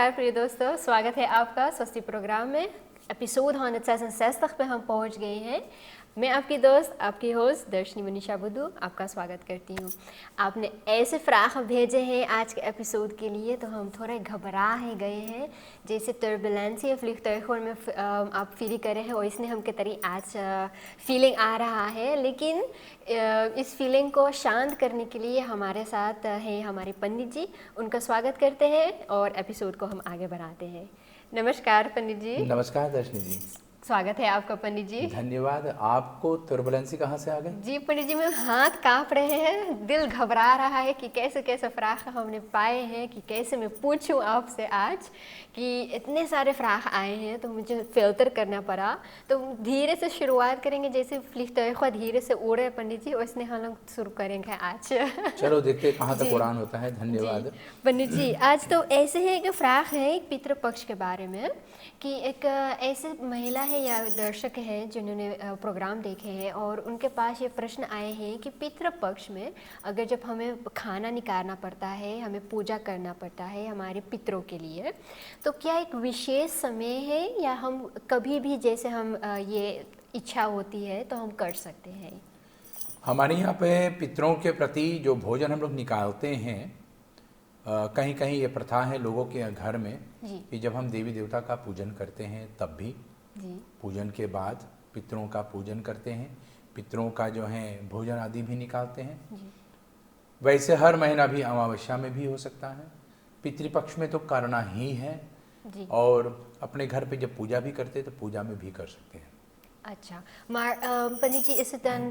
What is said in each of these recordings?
नमस्कार प्रिय दोस्तों, स्वागत है आपका स्वस्ति प्रोग्राम में। एपिसोड 166 पे हम पहुंच गए हैं। मैं आपकी दोस्त, आपकी होस्ट दर्शनी मनीषा बुद्धू आपका स्वागत करती हूँ। आपने ऐसे फ्राख भेजे हैं आज के एपिसोड के लिए, तो हम थोड़े घबरा ही गए हैं। जैसे टर्बुलेंसी vliegtuig में आप फील करे हैं, वैसने हमके तरी आज फीलिंग आ रहा है। लेकिन इस फीलिंग को शांत करने के लिए हमारे साथ हैं हमारे पंडित जी। उनका स्वागत करते हैं और एपिसोड को हम आगे बढ़ाते हैं। नमस्कार पंडित जी। नमस्कार दर्शनी जी। स्वागत है आपका पंडित जी। धन्यवाद। आपको टर्बुलेंसी कहाँ से आ गई? जी पंडित जी, मेरे हाथ कांप रहे हैं, दिल घबरा रहा है कि कैसे कैसे फ्राख हमने पाए हैं, कि कैसे मैं पूछूं आपसे आज कि इतने सारे फ्राख आए हैं, तो मुझे फिल्टर करना पड़ा। तो धीरे से शुरुआत करेंगे, जैसे vliegtuig धीरे से उड़े पंडित जी, वैसने हम लोग शुरू करेंगे आज। चलो देखते कहाँ तक उड़ान होता है। धन्यवाद पंडित जी। आज तो ऐसे ही एक फ्राख है एक पितृपक्ष के बारे में, कि एक ऐसे महिला है या दर्शक हैं जिन्होंने प्रोग्राम देखे हैं और उनके पास ये प्रश्न आए हैं कि पितृपक्ष में अगर जब हमें खाना निकालना पड़ता है, हमें पूजा करना पड़ता है हमारे पितरों के लिए, तो क्या एक विशेष समय है या हम कभी भी जैसे हम ये इच्छा होती है तो हम कर सकते हैं? हमारे यहाँ पे पितरों के प्रति जो भोजन हम लोग निकालते हैं, कहीं कहीं ये प्रथा है लोगों के घर में कि जब हम देवी देवता का पूजन करते हैं तब भी पूजन के बाद पितरों का पूजन करते हैं, पितरों का जो है भोजन आदि भी निकालते हैं। वैसे हर महीना भी अमावस्या में भी हो सकता है, पितृपक्ष में तो करना ही है। और अपने घर पे जब पूजा भी करते हैं तो पूजा में भी कर सकते हैं। Acha. Maar Pandit ji, is het dan,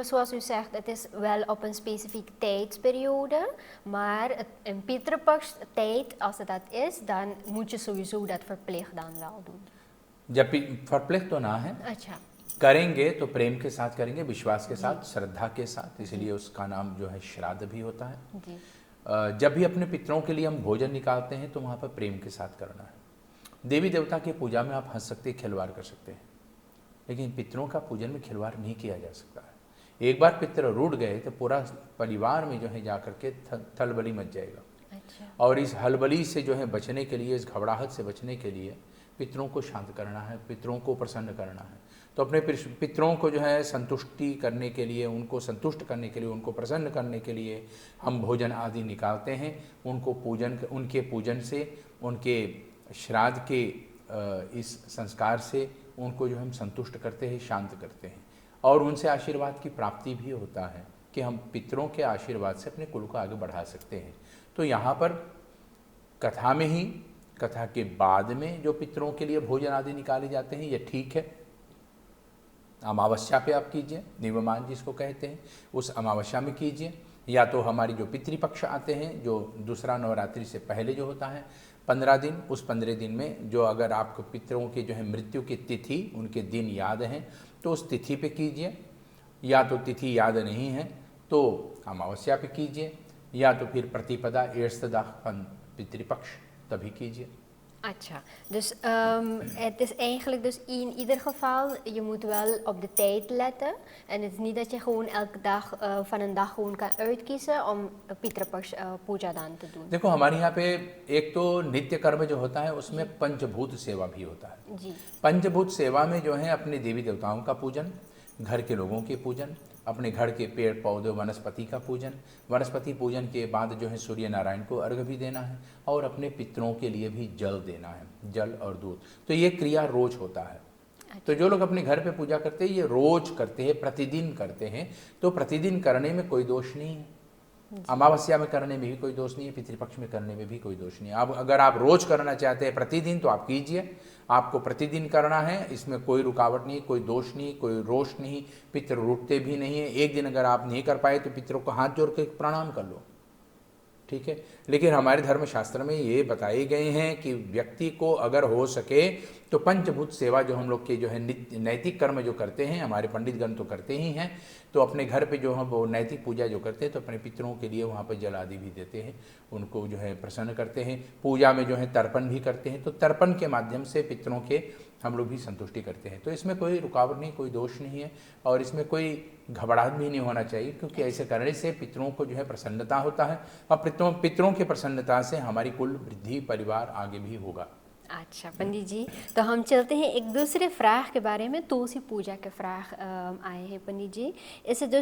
zoals u zegt, het is wel op een specifieke tijdsperiode, maar een Pitrapaks tijd, als het dat is, dan moet je sowieso dat verplicht dan wel doen. जब verplicht तो ना है, अच्छा, करेंगे तो प्रेम के साथ करेंगे, विश्वास के साथ, श्रद्धा के साथ, इसलिए उसका नाम जो है श्राद्ध भी होता है। जी। जब भी अपने पितरों के लिए हम भोजन निकालते हैं तो वहाँ पर प्रेम के साथ करना है। देवी देवता की पूजा में आप हंस सकते, खिलवाड़ कर सकते हैं, लेकिन पितरों का पूजन में खिलवाड़ नहीं किया जा सकता है। एक बार पितर रूठ गए तो पूरा परिवार में जो है जाकर के थलबली मच जाएगा। अच्छा। और इस हलबली से जो है बचने के लिए, इस घबराहट से बचने के लिए पितरों को शांत करना है, पितरों को प्रसन्न करना है। तो अपने पितरों को जो है संतुष्टि करने के लिए, उनको संतुष्ट करने के लिए, उनको प्रसन्न करने के लिए हम भोजन आदि निकालते हैं। उनको पूजन, उनके पूजन से, उनके श्राद्ध के इस संस्कार से उनको जो हम संतुष्ट करते हैं, शांत करते हैं। और उनसे आशीर्वाद की प्राप्ति भी होता है कि हम पितरों के आशीर्वाद से अपने कुल को आगे बढ़ा सकते हैं। तो यहाँ पर कथा में ही, कथा के बाद में जो पितरों के लिए भोजन आदि निकाले जाते हैं, ये ठीक है। अमावस्या पे आप कीजिए, निवमान जिसको कहते हैं, उस अमावस्या में कीजिए। या तो हमारी जो पितृपक्ष आते हैं, जो दूसरा नवरात्रि से पहले जो होता है 15 दिन, उस 15 दिन में जो अगर आपको पितरों की जो है मृत्यु की तिथि, उनके दिन याद हैं तो उस तिथि पे कीजिए। या तो तिथि याद नहीं है तो अमावस्या पे कीजिए, या तो फिर प्रतिपदा eerste dag van पितृपक्ष तभी कीजिए। Acha. Dus het is eigenlijk dus in ieder geval, je moet wel op de tijd letten. En het is niet dat je gewoon elke dag van een dag gewoon kan uitkiezen om Pitrapaksh puja dan te doen. देखो हमारे यहाँ पे एक तो नित्य कर्म जो होता है उसमें पंचभूत सेवा भी होता है। जी। पंचभूत सेवा में जो है अपने देवी देवताओं का पूजन, घर के लोगों के पूजन, अपने घर के पेड़ पौधे वनस्पति का पूजन, वनस्पति पूजन के बाद जो है सूर्य नारायण को अर्घ्य भी देना है, और अपने पितरों के लिए भी जल देना है, जल और दूध। तो ये क्रिया रोज होता है। तो जो लोग अपने घर पे पूजा करते हैं ये रोज करते हैं, प्रतिदिन करते हैं, तो प्रतिदिन करने में कोई दोष नहीं है। अमावस्या में करने में भी कोई दोष नहीं है, पितृपक्ष में करने में भी कोई दोष नहीं है। अब अगर आप रोज करना चाहते हैं प्रतिदिन तो आप कीजिए, आपको प्रतिदिन करना है, इसमें कोई रुकावट नहीं, कोई दोष नहीं, कोई रोष नहीं, पितृ रूठते भी नहीं है। एक दिन अगर आप नहीं कर पाए तो पितरों को हाथ जोड़ के प्रणाम कर लो, ठीक है। लेकिन हमारे धर्मशास्त्र में ये बताए गए हैं कि व्यक्ति को अगर हो सके तो पंचभूत सेवा जो हम लोग के जो है नैतिक कर्म जो करते हैं, हमारे पंडितगण तो करते ही हैं, तो अपने घर पे जो हम वो नैतिक पूजा जो करते हैं तो अपने पितरों के लिए वहाँ पर जल आदि भी देते हैं, उनको जो है प्रसन्न करते हैं। पूजा में जो है तर्पण भी करते हैं, तो तर्पण के माध्यम से पितरों के हम लोग भी संतुष्टि करते हैं। तो इसमें कोई रुकावट नहीं, कोई दोष नहीं है और इसमें कोई घबराहट भी नहीं होना चाहिए, क्योंकि ऐसे करने से पितरों को जो है प्रसन्नता होता है और पितरों की प्रसन्नता से हमारी कुल वृद्धि, परिवार आगे भी होगा। अच्छा पंडित जी, तो हम चलते हैं एक दूसरे फ्राख के बारे में। तुलसी पूजा के फ्राख आए हैं पंडित जी। इससे जो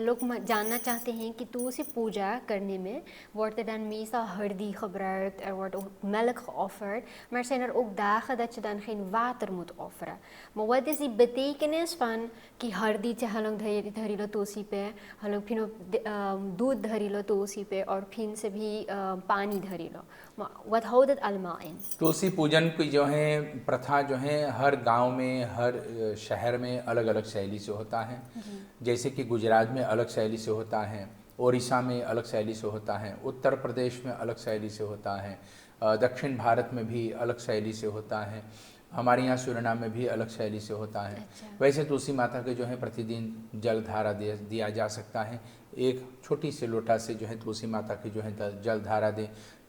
लोग जानना चाहते हैं कि तुलसी पूजा करने में wordt er dan meestal hardy gebruikt, er wordt ook melk geofferd, maar zijn er ook dagen dat je dan geen water moet offeren. Maar wat is die betekenis van कि हल्दी से हम लोग धरी लो तुलसी पे, हम लोग फिर दूध धरी लो तुलसी पे और फिर से भी पानी धरी लो, what how that almain। तुलसी पूजन की जो है प्रथा जो है हर गांव में, हर शहर में अलग अलग शैली से होता है। जैसे कि गुजरात में अलग शैली से होता है, ओडिशा में अलग शैली से होता है, उत्तर प्रदेश में अलग शैली से होता है, दक्षिण भारत में भी अलग शैली से होता है, हमारे यहाँ सूरीनाम में भी अलग शैली से होता है। अच्छा। वैसे तुलसी माता के जो है प्रतिदिन जल धारा दिया जा सकता है। एक छोटी सी लोटा से जो है तुलसी माता की जो है जल धारा दें।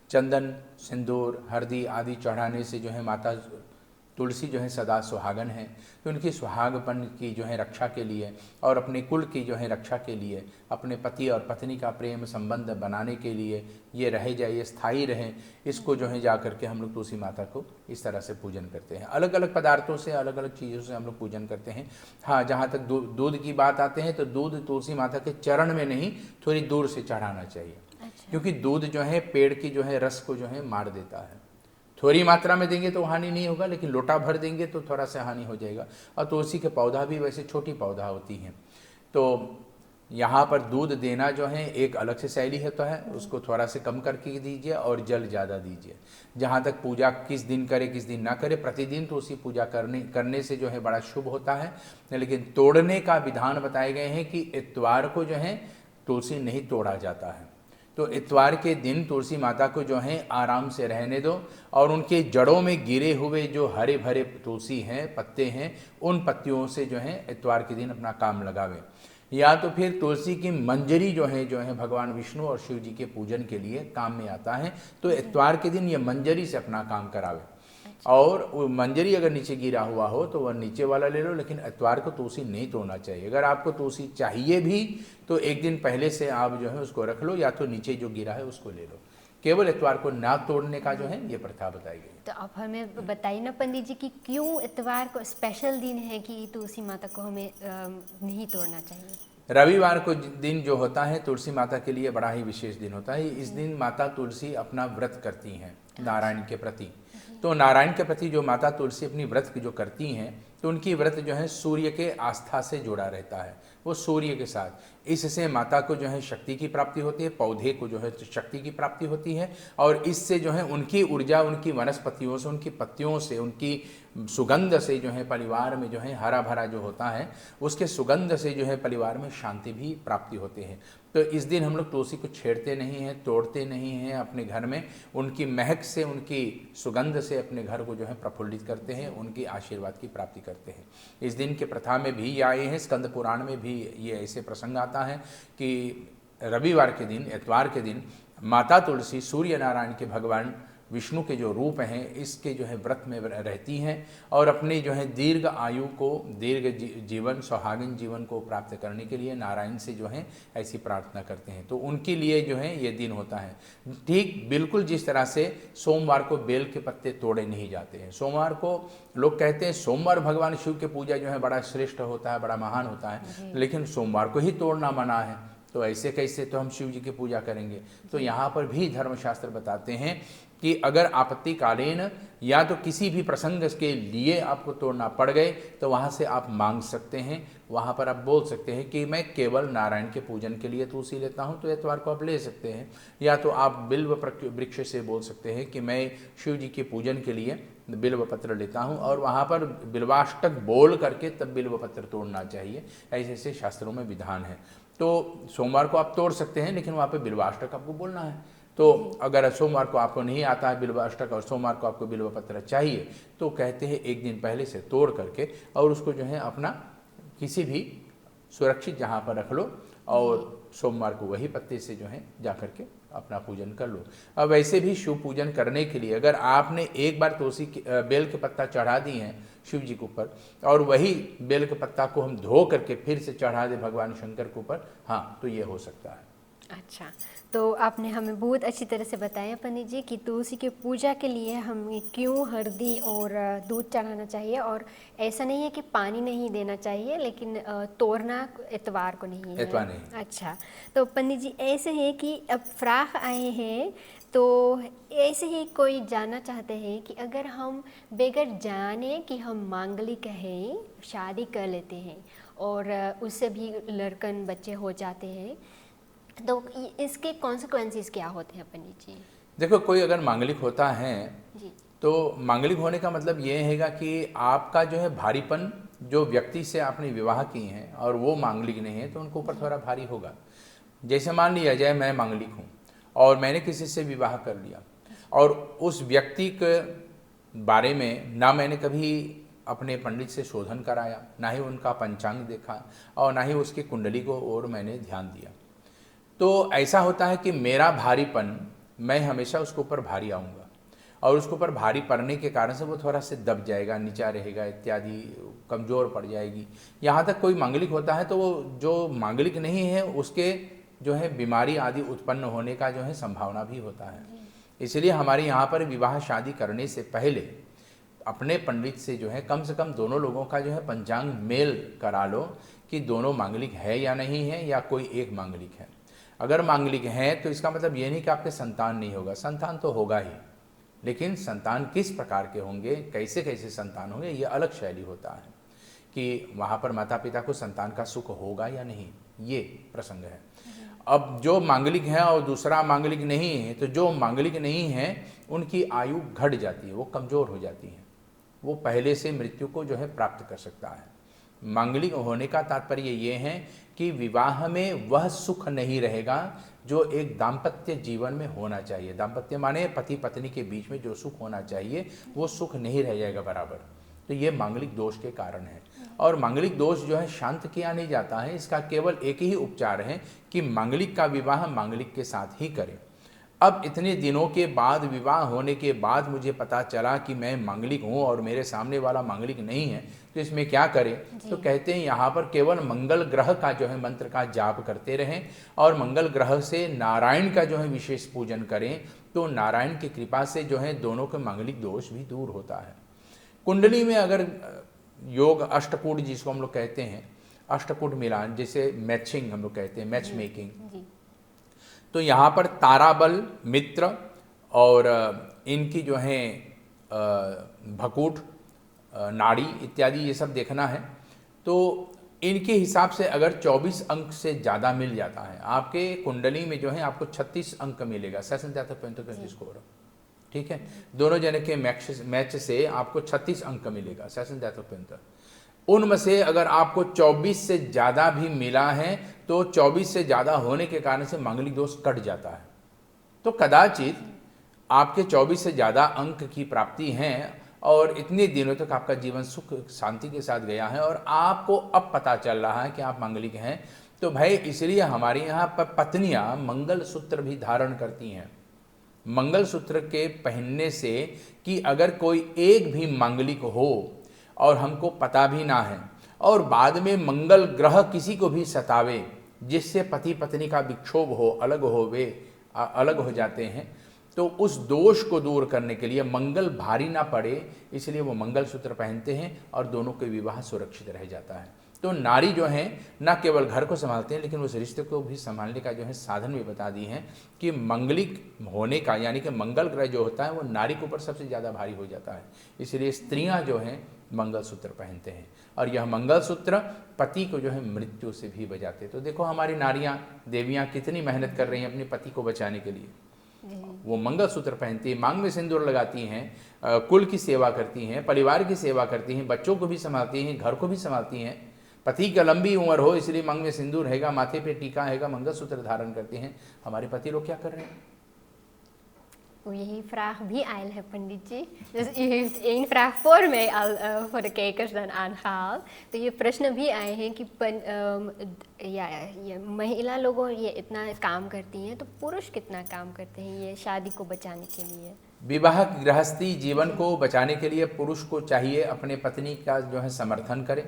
चंदन, सिंदूर, हल्दी आदि चढ़ाने से जो है माता तुलसी जो है सदा सुहागन है, तो उनकी सुहागपन की जो है रक्षा के लिए और अपने कुल की जो है रक्षा के लिए, अपने पति और पत्नी का प्रेम संबंध बनाने के लिए ये रहे जाए, ये स्थायी रहे, इसको जो है जा करके हम लोग तुलसी माता को इस तरह से पूजन करते हैं। अलग अलग पदार्थों से, अलग अलग चीज़ों से हम लोग पूजन करते हैं। हाँ, जहाँ तक दूध की बात आते हैं तो दूध तुलसी माता के चरण में नहीं, थोड़ी दूर से चढ़ाना चाहिए। अच्छा। क्योंकि दूध जो है पेड़ की जो है रस को जो है मार देता है। थोड़ी मात्रा में देंगे तो हानि नहीं होगा, लेकिन लोटा भर देंगे तो थोड़ा सा हानि हो जाएगा। और तुलसी के पौधा भी वैसे छोटी पौधा होती हैं, तो यहाँ पर दूध देना जो है एक अलग से शैली होता है, उसको थोड़ा से कम करके दीजिए और जल ज़्यादा दीजिए। जहाँ तक पूजा किस दिन करे किस दिन ना करे, प्रतिदिन तुलसी पूजा करने से जो है बड़ा शुभ होता है, लेकिन तोड़ने का विधान बताए गए हैं कि इतवार को जो है तुलसी नहीं तोड़ा जाता है। तो इतवार के दिन तुलसी माता को जो है आराम से रहने दो और उनके जड़ों में गिरे हुए जो हरे भरे तुलसी हैं, पत्ते हैं, उन पत्तियों से जो है इतवार के दिन अपना काम लगावे। या तो फिर तुलसी की मंजरी जो है भगवान विष्णु और शिव जी के पूजन के लिए काम में आता है, तो इतवार के दिन ये मंजरी से अपना काम करावे। और वो मंजरी अगर नीचे गिरा हुआ हो तो वह नीचे वाला ले लो, लेकिन इतवार को तुलसी नहीं तोड़ना चाहिए। अगर आपको तुलसी चाहिए भी तो एक दिन पहले से आप जो है उसको रख लो, या तो नीचे जो गिरा है उसको ले लो। केवल इतवार को ना तोड़ने का जो है ये प्रथा बताई गई। तो आप हमें बताइए ना पंडित जी कि क्यों इतवार को स्पेशल दिन है कि तुलसी माता को हमें नहीं तोड़ना चाहिए। रविवार को दिन जो होता है तुलसी माता के लिए बड़ा ही विशेष दिन होता है। इस दिन माता तुलसी अपना व्रत करती हैं नारायण के प्रति। तो नारायण के प्रति जो माता तुलसी अपनी व्रत जो करती हैं, तो उनकी व्रत जो है सूर्य के आस्था से जुड़ा रहता है, वो सूर्य के साथ। इससे माता को जो है शक्ति की प्राप्ति होती है, पौधे को जो है शक्ति की प्राप्ति होती है, और इससे जो है उनकी ऊर्जा, उनकी वनस्पतियों से, उनकी पत्तियों से, उनकी सुगंध से जो है परिवार में जो है हरा भरा जो होता है, उसके सुगंध से जो है परिवार में शांति भी प्राप्ति होती है। तो इस दिन हम लोग तुलसी को छेड़ते नहीं हैं, तोड़ते नहीं हैं, अपने घर में उनकी महक से, उनकी सुगंध से अपने घर को जो है प्रफुल्लित करते हैं, उनकी आशीर्वाद की प्राप्ति करते हैं। इस दिन के प्रथा में भी ये आए हैं, स्कंद पुराण में भी ये ऐसे प्रसंग आता है कि रविवार के दिन, इतवार के दिन माता तुलसी सूर्य नारायण के भगवान विष्णु के जो रूप हैं, इसके जो है व्रत में रहती हैं और अपने जो है दीर्घ आयु को, दीर्घ जीवन, सुहागिन जीवन को प्राप्त करने के लिए नारायण से जो है ऐसी प्रार्थना करते हैं। तो उनके लिए जो है ये दिन होता है। ठीक बिल्कुल जिस तरह से सोमवार को बेल के पत्ते तोड़े नहीं जाते हैं। सोमवार को लोग कहते हैं सोमवार भगवान शिव के पूजा जो है बड़ा श्रेष्ठ होता है, बड़ा महान होता है, लेकिन सोमवार को ही तोड़ना मना है, तो ऐसे कैसे तो हम शिव जी की पूजा करेंगे। तो यहाँ पर भी धर्मशास्त्र बताते हैं कि अगर आपत्तिकालीन या तो किसी भी प्रसंग के लिए आपको तोड़ना पड़ गए तो वहाँ से आप मांग सकते हैं, वहाँ पर आप बोल सकते हैं कि मैं केवल नारायण के पूजन के लिए तुलसी लेता हूँ, तो इतवार को आप ले सकते हैं। या तो आप बिल्व वृक्ष से बोल सकते हैं कि मैं शिव जी के पूजन के लिए बिल्व पत्र लेता हूँ, और वहाँ पर बिल्वाष्टक बोल करके तब बिल्व पत्र तोड़ना चाहिए। ऐसे ऐसे शास्त्रों में विधान है। तो सोमवार को आप तोड़ सकते हैं, लेकिन वहाँ पे बिल्वाष्टक आपको बोलना है। तो अगर सोमवार को आपको नहीं आता है बिल्वाष्टक और सोमवार को आपको बिल्व पत्र चाहिए, तो कहते हैं एक दिन पहले से तोड़ करके और उसको जो है अपना किसी भी सुरक्षित जहाँ पर रख लो, और सोमवार को वही पत्ते से जो है जा करके अपना पूजन कर लो। अब वैसे भी शिव पूजन करने के लिए अगर आपने एक बार तुलसी के बेल के पत्ता चढ़ा दिए हैं शिव जी के ऊपर, और वही बेल के पत्ता को हम धो करके फिर से चढ़ा दें भगवान शंकर के ऊपर, हाँ, तो ये हो सकता है। अच्छा, तो आपने हमें बहुत अच्छी तरह से बताया पंडित जी कि तुलसी की पूजा के लिए हमें क्यों हल्दी और दूध चढ़ाना चाहिए, और ऐसा नहीं है कि पानी नहीं देना चाहिए, लेकिन तोड़ना इतवार को नहीं है। इतवार नहीं। अच्छा, तो पंडित जी ऐसे है कि अब फ्राख आए हैं, तो ऐसे ही कोई जानना चाहते हैं कि अगर हम बगैर जाने कि हम मांगलिक हैं शादी कर लेते हैं और उससे भी लड़कन बच्चे हो जाते हैं, तो इसके कॉन्सिक्वेंसेस क्या होते हैं पंडित जी? देखो, कोई अगर मांगलिक होता है जी तो मांगलिक होने का मतलब ये हैगा कि आपका जो है भारीपन, जो व्यक्ति से आपने विवाह की हैं और वो मांगलिक नहीं है तो उनको ऊपर थोड़ा भारी होगा। जैसे मान लिया जाए मैं मांगलिक हूँ और मैंने किसी से विवाह कर लिया, और उस व्यक्ति के बारे में ना मैंने कभी अपने पंडित से शोधन कराया, ना ही उनका पंचांग देखा, और ना ही उसकी कुंडली को और मैंने ध्यान दिया, तो ऐसा होता है कि मेरा भारीपन, मैं हमेशा उसके ऊपर भारी आऊँगा, और उसके ऊपर भारी पड़ने के कारण से वो थोड़ा से दब जाएगा, नीचा रहेगा इत्यादि, कमज़ोर पड़ जाएगी। यहाँ तक कोई मांगलिक होता है तो वो जो मांगलिक नहीं है उसके जो है बीमारी आदि उत्पन्न होने का जो है संभावना भी होता है। इसलिए हमारे यहाँ पर विवाह शादी करने से पहले अपने पंडित से जो है कम से कम दोनों लोगों का जो है पंचांग मेल करा लो कि दोनों मांगलिक है या नहीं है, या कोई एक मांगलिक है। अगर मांगलिक हैं तो इसका मतलब ये नहीं कि आपके संतान नहीं होगा, संतान तो होगा ही, लेकिन संतान किस प्रकार के होंगे, कैसे कैसे संतान होंगे, ये अलग शैली होता है कि वहाँ पर माता पिता को संतान का सुख होगा या नहीं, ये प्रसंग है। अब जो मांगलिक हैं और दूसरा मांगलिक नहीं है, तो जो मांगलिक नहीं है उनकी आयु घट जाती है, वो कमज़ोर हो जाती है, वो पहले से मृत्यु को जो है प्राप्त कर सकता है। मांगलिक होने का तात्पर्य ये है कि विवाह में वह सुख नहीं रहेगा जो एक दाम्पत्य जीवन में होना चाहिए। दाम्पत्य माने पति पत्नी के बीच में जो सुख होना चाहिए वो सुख नहीं रह जाएगा बराबर। तो ये मांगलिक दोष के कारण है, और मांगलिक दोष जो है शांत किया नहीं जाता है। इसका केवल एक ही उपचार है कि मांगलिक का विवाह मांगलिक के साथ ही करें। अब इतने दिनों के बाद, विवाह होने के बाद मुझे पता चला कि मैं मांगलिक हूँ और मेरे सामने वाला मांगलिक नहीं है, तो इसमें क्या करें? तो कहते हैं यहाँ पर केवल मंगल ग्रह का जो है मंत्र का जाप करते रहें, और मंगल ग्रह से नारायण का जो है विशेष पूजन करें, तो नारायण की कृपा से जो है दोनों के मांगलिक दोष भी दूर होता है। कुंडली में अगर योग अष्टकूट जिसको हम लोग कहते हैं, अष्टकूट मिलान, जैसे मैचिंग हम लोग कहते हैं, मैच मेकिंग, तो यहाँ पर ताराबल, मित्र और इनकी जो है भकूट, नाड़ी इत्यादि ये सब देखना है। तो इनके हिसाब से अगर 24 अंक से ज़्यादा मिल जाता है आपके कुंडली में, जो है आपको 36 अंक मिलेगा, 66% स्कोर, ठीक है। दोनों जने के मैच से आपको 36 अंक मिलेगा, 66%। उनमें से अगर आपको 24 से ज़्यादा भी मिला है तो 24 से ज़्यादा होने के कारण से मांगलिक दोष कट जाता है। तो कदाचित आपके 24 से ज़्यादा अंक की प्राप्ति है और इतने दिनों तक आपका जीवन सुख शांति के साथ गया है, और आपको अब पता चल रहा है कि आप मांगलिक हैं, तो भाई इसलिए हमारे यहाँ पर पत्नियाँ मंगल सूत्र भी धारण करती हैं। मंगल सूत्र के पहनने से कि अगर कोई एक भी मांगलिक हो और हमको पता भी ना है, और बाद में मंगल ग्रह किसी को भी सतावे जिससे पति पत्नी का विक्षोभ हो, अलग हो, वे अलग हो जाते हैं, तो उस दोष को दूर करने के लिए मंगल भारी ना पड़े, इसलिए वो मंगल सूत्र पहनते हैं और दोनों के विवाह सुरक्षित रह जाता है। तो नारी जो है न केवल घर को संभालते हैं, लेकिन उस रिश्ते को भी संभालने का जो है साधन भी बता दी है कि मंगलिक होने का, यानी कि मंगल ग्रह जो होता है वो नारी के ऊपर सबसे ज़्यादा भारी हो जाता है। इसलिए स्त्रियां जो हैं मंगलसूत्र पहनते हैं, और यह मंगलसूत्र पति को जो है मृत्यु से भी बचाते हैं। तो देखो हमारी नारियां, देवियां कितनी मेहनत कर रही हैं अपने पति को बचाने के लिए। वो मंगलसूत्र पहनती हैं, मांग में सिंदूर लगाती हैं, कुल की सेवा करती हैं, परिवार की सेवा करती हैं, बच्चों को भी संभालती हैं, घर को भी संभालती हैं। पति का लंबी उम्र हो इसलिए मांग में सिंदूर हैगा, माथे पे टीका हैगा, मंगलसूत्र धारण करते हैं। हमारे पति लोग क्या कर रहे हैं? यही vraag wie eigenlijk पंडित जी, dus u heeft één vraag voor mij al voor de kijkers dan aangehaald. तो ये प्रश्न भी आए हैं कि ये महिला लोगों ये इतना काम करती हैं तो पुरुष कितना काम करते हैं ये शादी को बचाने के लिए? विवाह गृहस्थी जीवन को बचाने के लिए पुरुष को चाहिए अपने पत्नी का जो है समर्थन करे,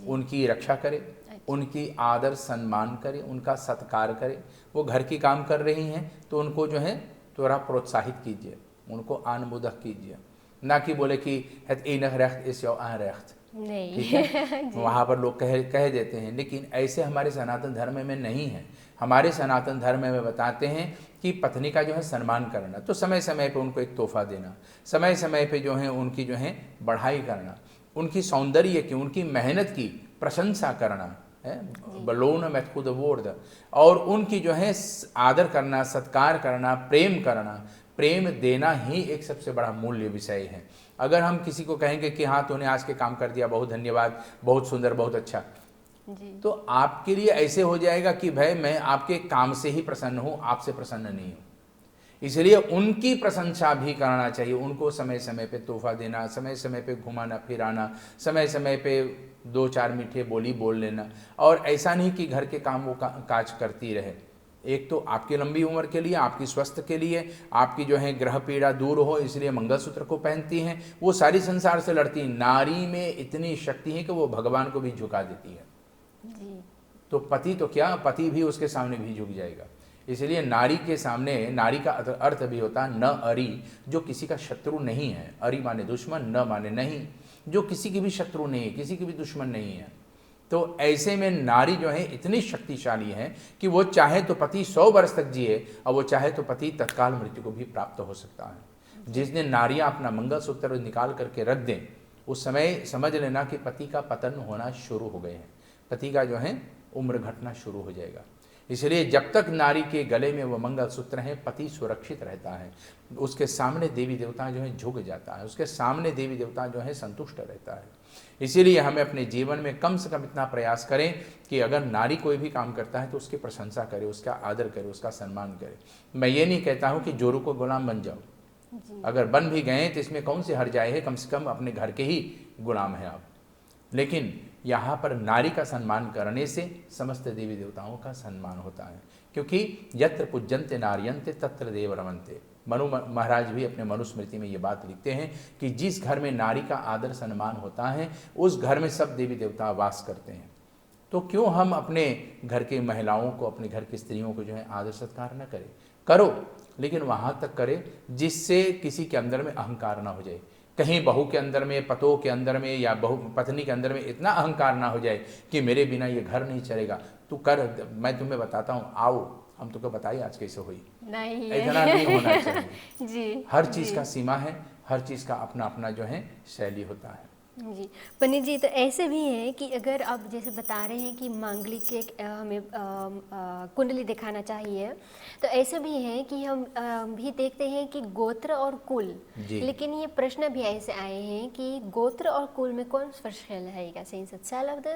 उनकी रक्षा करे, उनकी आदर सम्मान करे, उनका सत्कार करे। वो घर की काम कर रही हैं तो उनको जो है थोड़ा प्रोत्साहित कीजिए, उनको आनमोदक कीजिए, ना कि बोले कि het enig recht is jouw aanrecht। नहीं वहाँ पर लोग कह देते हैं, लेकिन ऐसे हमारे सनातन धर्म में नहीं है। हमारे सनातन धर्म में बताते हैं कि पत्नी का जो है सम्मान करना, तो समय समय पे उनको एक तोहफा देना, समय समय पे जो है उनकी जो है बढ़ाई करना, उनकी सौंदर्य की, उनकी मेहनत की प्रशंसा करना है, बलोन में खुद वोर्ड, और उनकी जो है आदर करना, सत्कार करना, प्रेम करना। प्रेम देना ही एक सबसे बड़ा मूल्य विषय है। अगर हम किसी को कहेंगे कि हाँ तूने आज के काम कर दिया, बहुत धन्यवाद, बहुत सुंदर, बहुत अच्छा, तो आपके लिए ऐसे हो जाएगा कि भाई मैं आपके काम से ही प्रसन्न हूँ, आपसे प्रसन्न नहीं हूँ। इसलिए उनकी प्रशंसा भी करना चाहिए, उनको समय समय पे तोहफा देना, समय समय पे घुमाना फिराना, समय समय पे 2-4 मीठे बोली बोल लेना, और ऐसा नहीं कि घर के काम वो काज करती रहे। एक तो आपकी लंबी उम्र के लिए, आपकी स्वस्थ के लिए, आपकी जो है ग्रह पीड़ा दूर हो, इसलिए मंगलसूत्र को पहनती हैं। वो सारी संसार से लड़ती हैं। नारी में इतनी शक्ति है कि वो भगवान को भी झुका देती है जी। तो पति तो क्या, पति भी उसके सामने भी झुक जाएगा। इसलिए नारी के सामने, नारी का अर्थ भी होता है न अरि, जो किसी का शत्रु नहीं है। अरि माने दुश्मन, न माने नहीं, जो किसी की भी शत्रु नहीं है, किसी की भी दुश्मन नहीं है। तो ऐसे में नारी जो है इतनी शक्तिशाली है कि वो चाहे तो पति 100 वर्ष तक जिए, और वो चाहे तो पति तत्काल मृत्यु को भी प्राप्त हो सकता है। जिस दिन नारियां अपना मंगलसूत्र निकाल करके रख दें, उस समय समझ लेना कि पति का पतन होना शुरू हो गए हैं, पति का जो है उम्र घटना शुरू हो जाएगा। इसलिए जब तक नारी के गले में वो मंगलसूत्र है, पति सुरक्षित रहता है। उसके सामने देवी देवता जो है झुक जाता है, उसके सामने देवी देवता जो है संतुष्ट रहता है। इसीलिए हमें अपने जीवन में कम से कम इतना प्रयास करें कि अगर नारी कोई भी काम करता है तो उसकी प्रशंसा करे, उसका आदर करे, उसका सम्मान करे। मैं ये नहीं कहता हूँ कि जोरू को गुलाम बन जाओ, अगर बन भी गए तो इसमें कौन सी हर्ज है, कम से कम अपने घर के ही गुलाम हैं आप। लेकिन यहाँ पर नारी का सम्मान करने से समस्त देवी देवताओं का सम्मान होता है, क्योंकि यत्र पूज्यन्ते नार्यन्ते तत्र देव रमन्ते। मनु महाराज भी अपने मनुस्मृति में ये बात लिखते हैं कि जिस घर में नारी का आदर सम्मान होता है, उस घर में सब देवी देवता वास करते हैं। तो क्यों हम अपने घर की महिलाओं को, अपने घर की स्त्रियों को जो है आदर सत्कार न करें? करो, लेकिन वहाँ तक करें जिससे किसी के अंदर में अहंकार ना हो जाए। कहीं बहू के अंदर में, पतों के अंदर में, या बहू पत्नी के अंदर में इतना अहंकार ना हो जाए कि मेरे बिना ये घर नहीं चलेगा, तू कर, मैं तुम्हें बताता हूँ, आओ हम तुमको बताइए आज कैसे हुई। नहीं, इतना नहीं होना चाहिए जी। हर चीज़ का सीमा है, हर चीज़ का अपना अपना जो है शैली होता है। जी पंडित जी, तो ऐसे भी है कि अगर आप जैसे बता रहे हैं कि मांगलिक के हमें कुंडली दिखाना चाहिए, तो ऐसे भी है कि हम भी देखते हैं कि गोत्र और कुल, लेकिन ये प्रश्न भी ऐसे आए हैं कि गोत्र और कुल में कौन verschil है? Zijn ze hetzelfde?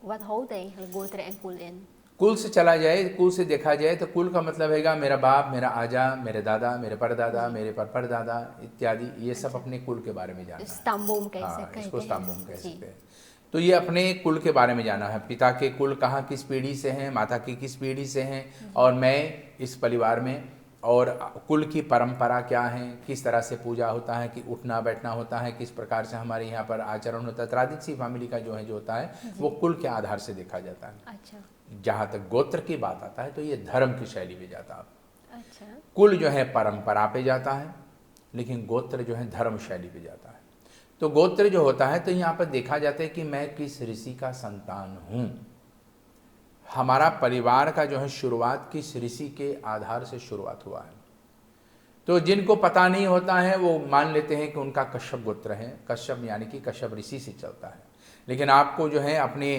Wat houdt eigenlijk गोत्र en कुल in? कुल से चला जाए, कुल से देखा जाए तो कुल का मतलब हैगा मेरा बाप, मेरा आजा, मेरे दादा, मेरे परदादा, मेरे परदादा इत्यादि, ये सब अपने कुल के बारे में जाना है। स्तंभोम कह हाँ, सकते हैं, इसको स्तंभोम कह सकते हैं। तो ये अपने कुल के बारे में जाना है, पिता के कुल कहाँ किस पीढ़ी से हैं, माता की किस पीढ़ी से हैं, और मैं इस परिवार में, और कुल की परंपरा क्या है, किस तरह से पूजा होता है, कि उठना बैठना होता है, किस प्रकार से हमारे यहाँ पर आचरण होता है। ट्रेडिशनल फैमिली का जो होता है वो कुल के आधार से देखा जाता है। अच्छा। जहाँ तक गोत्र की बात आता है तो ये धर्म की शैली पे जाता है। अच्छा। कुल जो है परंपरा पे जाता है, लेकिन गोत्र जो है धर्म शैली पे जाता है। तो गोत्र जो होता है तो यहाँ पर देखा जाता है कि मैं किस ऋषि का संतान हूँ। हमारा परिवार का जो है शुरुआत किस ऋषि के आधार से शुरुआत हुआ है। तो जिनको पता नहीं होता है वो मान लेते हैं कि उनका कश्यप गोत्र है, कश्यप यानी कि कश्यप ऋषि से चलता है। लेकिन आपको जो है अपने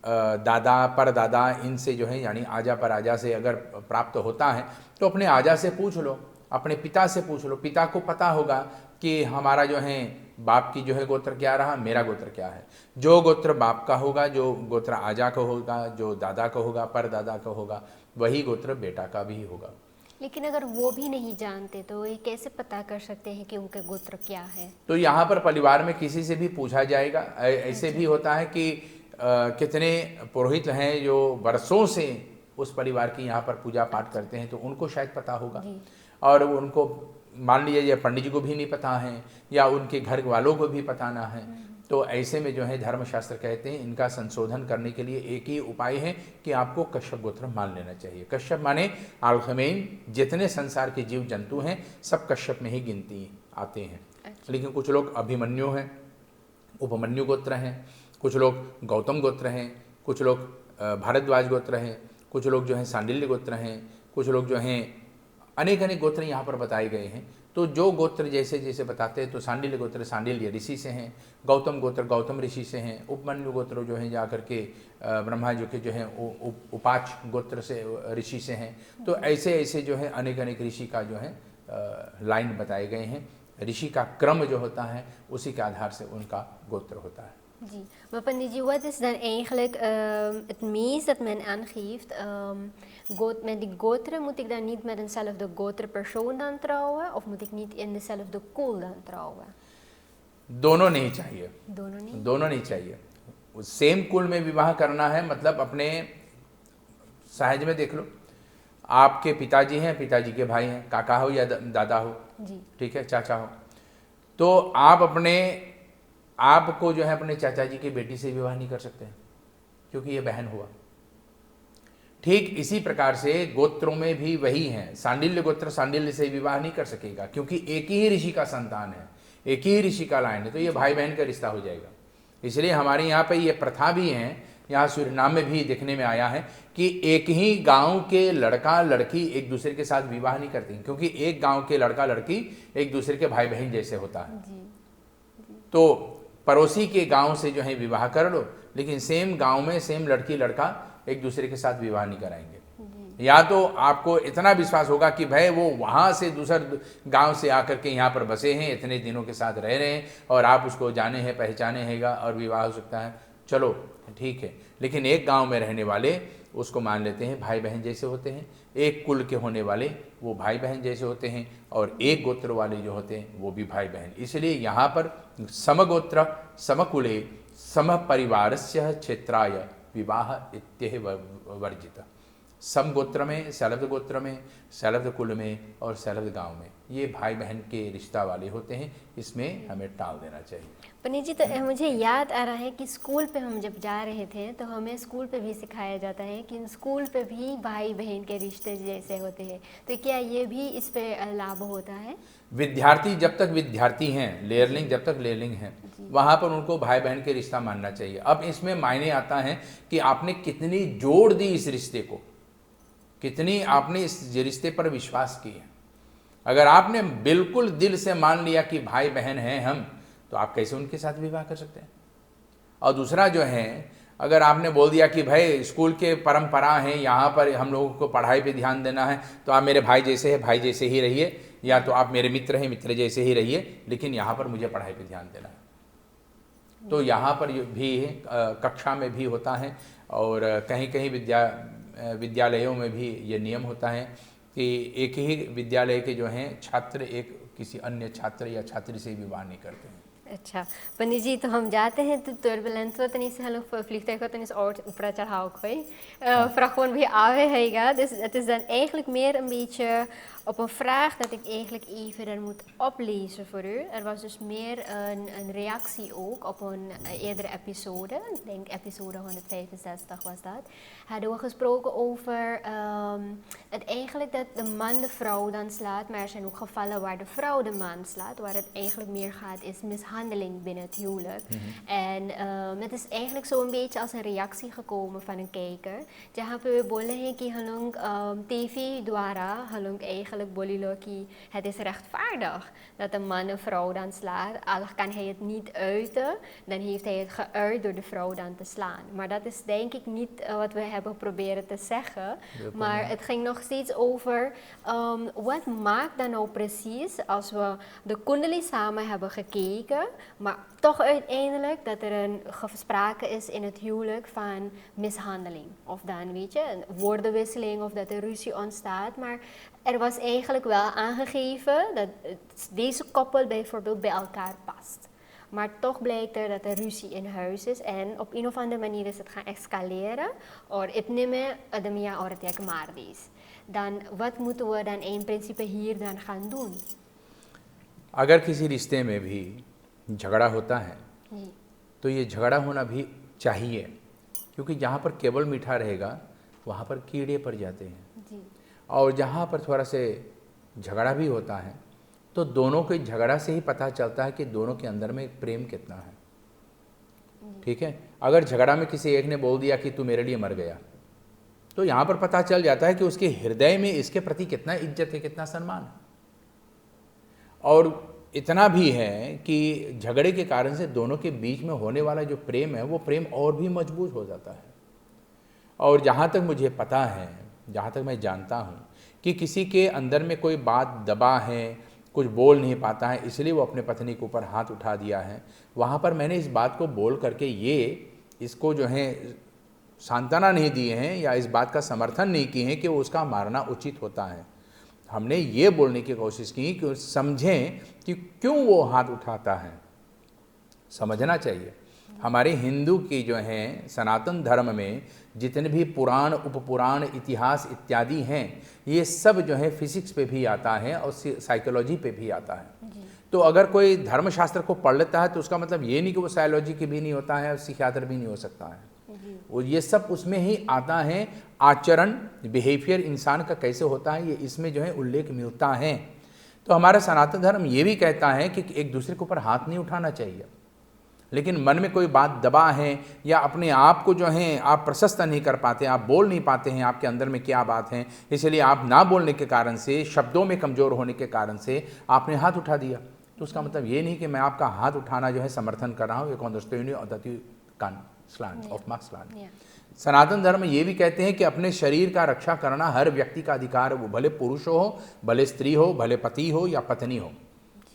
दादा परदादा इनसे जो है यानी आजा पर आजा से अगर प्राप्त होता है तो अपने आजा से पूछ लो, अपने पिता से पूछ लो। पिता को पता होगा कि हमारा जो है बाप की जो है गोत्र क्या रहा, मेरा गोत्र क्या है। जो गोत्र बाप का होगा, जो गोत्र आजा का होगा, जो दादा का होगा, परदादा का होगा, वही गोत्र बेटा का भी होगा। लेकिन अगर वो भी नहीं जानते तो ये कैसे पता कर सकते हैं कि उनका गोत्र क्या है? तो यहाँ पर परिवार में किसी से भी पूछा जाएगा। ऐसे भी होता है कि कितने पुरोहित हैं जो वर्षों से उस परिवार की यहाँ पर पूजा पाठ करते हैं, तो उनको शायद पता होगा। और उनको मान लीजिए पंडित जी को भी नहीं पता है या उनके घर वालों को भी पता ना है, तो ऐसे में जो है धर्मशास्त्र कहते हैं इनका संशोधन करने के लिए एक ही उपाय है कि आपको कश्यप गोत्र मान लेना चाहिए। कश्यप माने आल्फमेन, जितने संसार के जीव जंतु हैं सब कश्यप में ही गिनती आते हैं। लेकिन कुछ लोग अभिमन्यु हैं, उपमन्यु गोत्र हैं, कुछ लोग गौतम गोत्र हैं, कुछ लोग भारद्वाज गोत्र हैं, कुछ लोग जो हैं सांडिल्य गोत्र हैं, कुछ लोग जो हैं अनेक अनेक गोत्र यहाँ पर बताए गए हैं। तो जो गोत्र जैसे जैसे बताते हैं, तो सांडिल्य गोत्र सांडिल्य ऋषि से हैं, गौतम गोत्र गौतम ऋषि से हैं, उपमन्यु गोत्र जो हैं जाकर के ब्रह्मा जी के जो हैं उपाच गोत्र से ऋषि से हैं। तो ऐसे ऐसे जो है अनेक अनेक ऋषि का जो है लाइन बताए गए हैं। ऋषि का क्रम जो होता है उसी के आधार से उनका गोत्र होता है। जी, maar Panditji, wat is dan eigenlijk het meest dat men aangeeft? Met die gotra, moet ik dan niet met eenzelfde gotra persoon dan trouwen? Of moet ik niet in dezelfde koel dan trouwen? दोनों नहीं चाहिए। दोनों नहीं चाहिए। Same कुल में विवाह करना है, मतलब अपने सहज में देख लो, आपके पिताजी हैं, पिताजी के भाई हैं, काका हो या दादा हो, ठीक है, चाचा हो, तो आपको जो है अपने चाचा जी की बेटी से विवाह नहीं कर सकते हैं क्योंकि ये बहन हुआ। ठीक इसी प्रकार से गोत्रों में भी वही है। सांडिल्य गोत्र सांडिल्य से विवाह नहीं कर सकेगा क्योंकि एक ही ऋषि का संतान है, एक ही ऋषि का लाइन है, तो ये भाई बहन का रिश्ता हो जाएगा। इसलिए हमारे यहाँ पे ये प्रथा भी है, यहाँ सूरीनाम में भी देखने में आया है कि एक ही गांव के लड़का लड़की एक दूसरे के साथ विवाह नहीं करती, क्योंकि एक गांव के लड़का लड़की एक दूसरे के भाई बहन जैसे होता है। तो पड़ोसी के गांव से जो है विवाह कर लो, लेकिन सेम गांव में सेम लड़की लड़का एक दूसरे के साथ विवाह नहीं कराएंगे। या तो आपको इतना विश्वास होगा कि भाई वो वहाँ से दूसरे गांव से आकर के यहाँ पर बसे हैं, इतने दिनों के साथ रह रहे हैं और आप उसको जाने हैं पहचाने हैगा और विवाह हो सकता है, चलो ठीक है। लेकिन एक गांव में रहने वाले उसको मान लेते हैं भाई बहन जैसे होते हैं, एक कुल के होने वाले वो भाई बहन जैसे होते हैं, और एक गोत्र वाले जो होते हैं वो भी भाई बहन। इसलिए यहाँ पर समगोत्र समकुले समपरिवारस्य क्षेत्राय विवाह इत्येह वर्जित। सम गोत्र में, शैलब्ध गोत्र में, शैलब्ध कुल में और शैलब्ध गांव में ये भाई बहन के रिश्ता वाले होते हैं, इसमें हमें टाल देना चाहिए। पंडित जी, तो मुझे याद आ रहा है कि स्कूल पे हम जब जा रहे थे तो हमें स्कूल पे भी सिखाया जाता है कि स्कूल पे भी भाई बहन के रिश्ते जैसे होते हैं, तो क्या ये भी इस पे लागू होता है? विद्यार्थी जब तक विद्यार्थी हैं, लेयरलिंग जब तक लेयरलिंग हैं, वहाँ पर उनको भाई बहन के रिश्ता मानना चाहिए। अब इसमें मायने आता है कि आपने कितनी जोड़ दी इस रिश्ते को, कितनी आपने इस रिश्ते पर विश्वास किया। अगर आपने बिल्कुल दिल से मान लिया कि भाई बहन हैं हम, तो आप कैसे उनके साथ विवाह कर सकते हैं? और दूसरा जो है, अगर आपने बोल दिया कि भाई स्कूल के परंपरा हैं, यहाँ पर हम लोगों को पढ़ाई पे ध्यान देना है, तो आप मेरे भाई जैसे हैं भाई जैसे ही रहिए, या तो आप मेरे मित्र हैं मित्र जैसे ही रहिए, लेकिन यहाँ पर मुझे पढ़ाई पे ध्यान देना है। तो यहाँ पर भी कक्षा में भी होता है और कहीं कहीं विद्यालयों में भी ये नियम होता है कि एक ही विद्यालय के जो हैं छात्र एक किसी अन्य छात्र या छात्री से विवाह नहीं करते हैं। अच्छा पंडित जी, तो हम जाते हैं तो turbulent wordt en is heel vliegtuig wordt en is operator Haukvee. Vraag gewoon weer aanwezig. Dus het is dan eigenlijk meer een beetje op een vraag dat ik eigenlijk even dan moet oplezen voor u. Er was dus meer een reactie ook op een eerdere episode. Ik denk episode 165 was dat. Hadden we gesproken over het eigenlijk dat de man de vrouw dan slaat. Maar er zijn ook gevallen waar de vrouw de man slaat. Waar het eigenlijk meer gaat is mishandeling binnen het huwelijk. En het is eigenlijk zo'n beetje als een reactie gekomen van een kijker. जहाँ पे वे बोले हैं कि हम लोग TV द्वारा हम लोग eigenlijk बोली लो कि het is rechtvaardig dat een man een vrouw dan slaat. Al kan hij het niet uiten, dan heeft hij het geuit door de vrouw dan te slaan. Maar dat is denk ik niet wat we hebben proberen te zeggen. Maar het ging nog steeds over wat maakt dan nou precies als we de kundali samen hebben gekeken, maar toch uiteindelijk dat er een sprake is in het huwelijk van mishandeling. Of dan, weet je, een woordenwisseling of dat er ruzie ontstaat. Maar Er was eigenlijk wel aangegeven dat deze koppel bijvoorbeeld bij elkaar past. Maar toch blijkt er dat er ruzie in huis is en op een of andere manier is het gaan escaleren. और इतने में आदमी या औरत एक मार दी. Dan wat moeten we dan in principe hier dan gaan doen? अगर किसी रिश्ते में भी झगड़ा होता है जी. तो ये झगड़ा होना भी चाहिए, क्योंकि जहाँ पर केवल मीठा रहेगा वहाँ पर कीड़े पड़ जाते हैं। जी. और जहाँ पर थोड़ा से झगड़ा भी होता है तो दोनों के झगड़ा से ही पता चलता है कि दोनों के अंदर में प्रेम कितना है। ठीक है, अगर झगड़ा में किसी एक ने बोल दिया कि तू मेरे लिए मर गया, तो यहाँ पर पता चल जाता है कि उसके हृदय में इसके प्रति कितना इज्जत है, कितना सम्मान है। और इतना भी है कि झगड़े के कारण से दोनों के बीच में होने वाला जो प्रेम है वो प्रेम और भी मजबूत हो जाता है। और जहाँ तक मुझे पता है, जहाँ तक मैं जानता हूँ कि किसी के अंदर में कोई बात दबा है, कुछ बोल नहीं पाता है, इसलिए वो अपने पत्नी के ऊपर हाथ उठा दिया है, वहाँ पर मैंने इस बात को बोल करके इसको जो है सांत्वना नहीं दिए हैं या इस बात का समर्थन नहीं किए हैं कि वो उसका मारना उचित होता है। हमने ये बोलने की कोशिश की कि समझें कि क्यों वो हाथ उठाता है। समझना चाहिए हमारे हिंदू की जो हैं सनातन धर्म में जितने भी पुराण, उपपुराण, इतिहास इत्यादि हैं, ये सब जो है फिजिक्स पे भी आता है और साइकोलॉजी पे भी आता है। तो अगर कोई धर्मशास्त्र को पढ़ लेता है तो उसका मतलब ये नहीं कि वो साइकोलॉजी की भी नहीं होता है और सिखातर भी नहीं हो सकता है। वो ये सब उसमें ही आता है। आचरण, बिहेवियर इंसान का कैसे होता है, ये इसमें जो है उल्लेख मिलता है। तो हमारा सनातन धर्म ये भी कहता है कि एक दूसरे के ऊपर हाथ नहीं उठाना चाहिए, लेकिन मन में कोई बात दबा है या अपने आप को जो है आप प्रशस्त नहीं कर पाते, आप बोल नहीं पाते हैं आपके अंदर में क्या बात है, इसलिए आप ना बोलने के कारण से, शब्दों में कमज़ोर होने के कारण से आपने हाथ उठा दिया। तो उसका मतलब ये नहीं कि मैं आपका हाथ उठाना जो है समर्थन कर रहा हूँ। सनातन धर्म ये भी कहते हैं कि अपने शरीर का रक्षा करना हर व्यक्ति का अधिकार है, वो भले पुरुष हो, भले स्त्री हो, भले पति हो या पत्नी हो।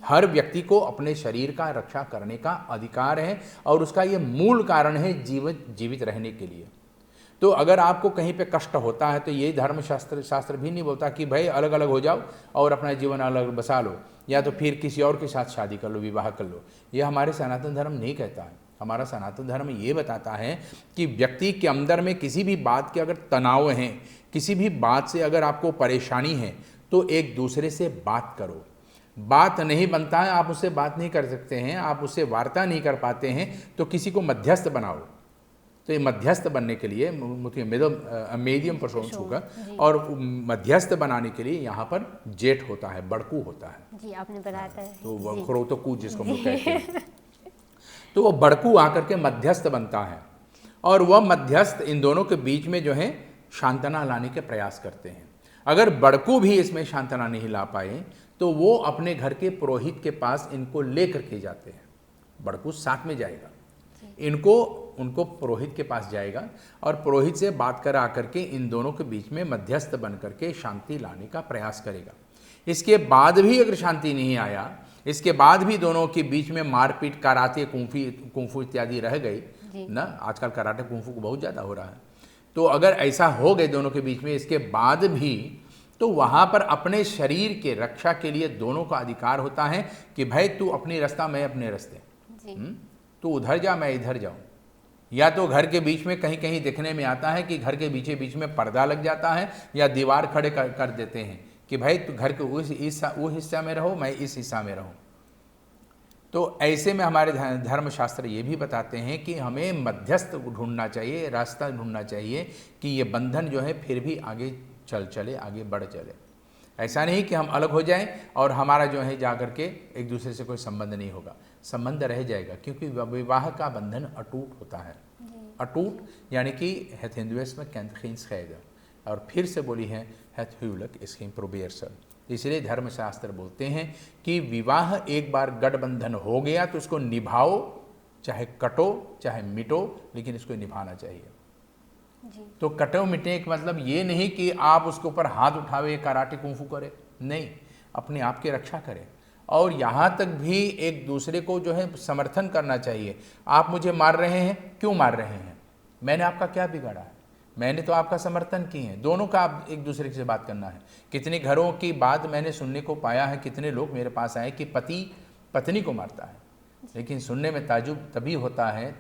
हर व्यक्ति को अपने शरीर का रक्षा करने का अधिकार है और उसका ये मूल कारण है जीवित रहने के लिए। तो अगर आपको कहीं पे कष्ट होता है तो ये शास्त्र भी नहीं बोलता कि भाई अलग अलग हो जाओ और अपना जीवन अलग बसा लो या तो फिर किसी और के साथ शादी कर लो, विवाह कर लो। ये हमारे सनातन धर्म नहीं कहता है। हमारा सनातन धर्म ये बताता है कि व्यक्ति के अंदर में किसी भी बात के अगर तनाव है, किसी भी बात से अगर आपको परेशानी है तो एक दूसरे से बात करो। बात नहीं बनता है, आप उससे बात नहीं कर सकते हैं, आप उससे वार्ता नहीं कर पाते हैं, तो किसी को मध्यस्थ बनाओ। तो ये मध्यस्थ बनने के लिए मीडियम पर्सन्स होगा और मध्यस्थ बनाने के लिए यहाँ पर जेठ होता है, बड़कू होता है। जी, आपने बताया है। तो खरोतकू जिसको हम लोग कहते हैं, तो वो बड़कू आकर के मध्यस्थ बनता है और वह मध्यस्थ इन दोनों के बीच में जो है शांतना लाने के प्रयास करते हैं। अगर बड़कू भी इसमें शांतना नहीं ला पाए तो वो अपने घर के पुरोहित के पास इनको लेकर के जाते हैं। बड़कू साथ में जाएगा, उनको पुरोहित के पास जाएगा और पुरोहित से बात करा करके इन दोनों के बीच में मध्यस्थ बन करके शांति लाने का प्रयास करेगा। इसके बाद भी अगर शांति नहीं आया, इसके बाद भी दोनों के बीच में मारपीट, कराटे, कुंफू इत्यादि रह गई ना, आजकल कराटे कुंफू को बहुत ज़्यादा हो रहा है, तो अगर ऐसा हो गए दोनों के बीच में इसके बाद भी, तो वहाँ पर अपने शरीर के रक्षा के लिए दोनों का अधिकार होता है कि भाई तू अपनी रास्ता, मैं अपने रास्ते, तू उधर जा, मैं इधर जाऊँ। या तो घर के बीच में कहीं कहीं देखने में आता है कि घर के बीच में पर्दा लग जाता है या दीवार खड़े कर देते हैं कि भाई तू घर के वो हिस्सा में रहो, मैं इस हिस्सा में रहूँ। तो ऐसे में हमारे धर्मशास्त्र ये भी बताते हैं कि हमें मध्यस्थ ढूंढना चाहिए, रास्ता ढूंढना चाहिए कि ये बंधन जो है फिर भी आगे चले, आगे बढ़ चले। ऐसा नहीं कि हम अलग हो जाएं और हमारा जो है जाकर के एक दूसरे से कोई संबंध नहीं होगा, संबंध रह जाएगा, क्योंकि विवाह का बंधन अटूट होता है। अटूट यानी कि het hinduïsme kent geen scheiden, और फिर से बोली है het huwelijk is geen probeersel। इसलिए धर्मशास्त्र बोलते हैं कि विवाह एक बार गठबंधन हो गया तो उसको निभाओ, चाहे कटो चाहे मिटो, लेकिन इसको निभाना चाहिए। तो कटो मिटने का मतलब ये नहीं कि आप उसके ऊपर हाथ उठावे, कराटे कुंफू करे, नहीं, अपने आप की रक्षा करें। और यहाँ तक भी एक दूसरे को जो है समर्थन करना चाहिए। आप मुझे मार रहे हैं, क्यों मार रहे हैं? मैंने आपका क्या बिगाड़ा है? मैंने तो आपका समर्थन की है, दोनों का आप एक दूसरे से बात करना है। कितने घरों की बात मैंने सुनने को पाया है, कितने लोग मेरे पास आए कि पति पत्नी को मारता है, लेकिन सुनने में ताजुब तभी होता है,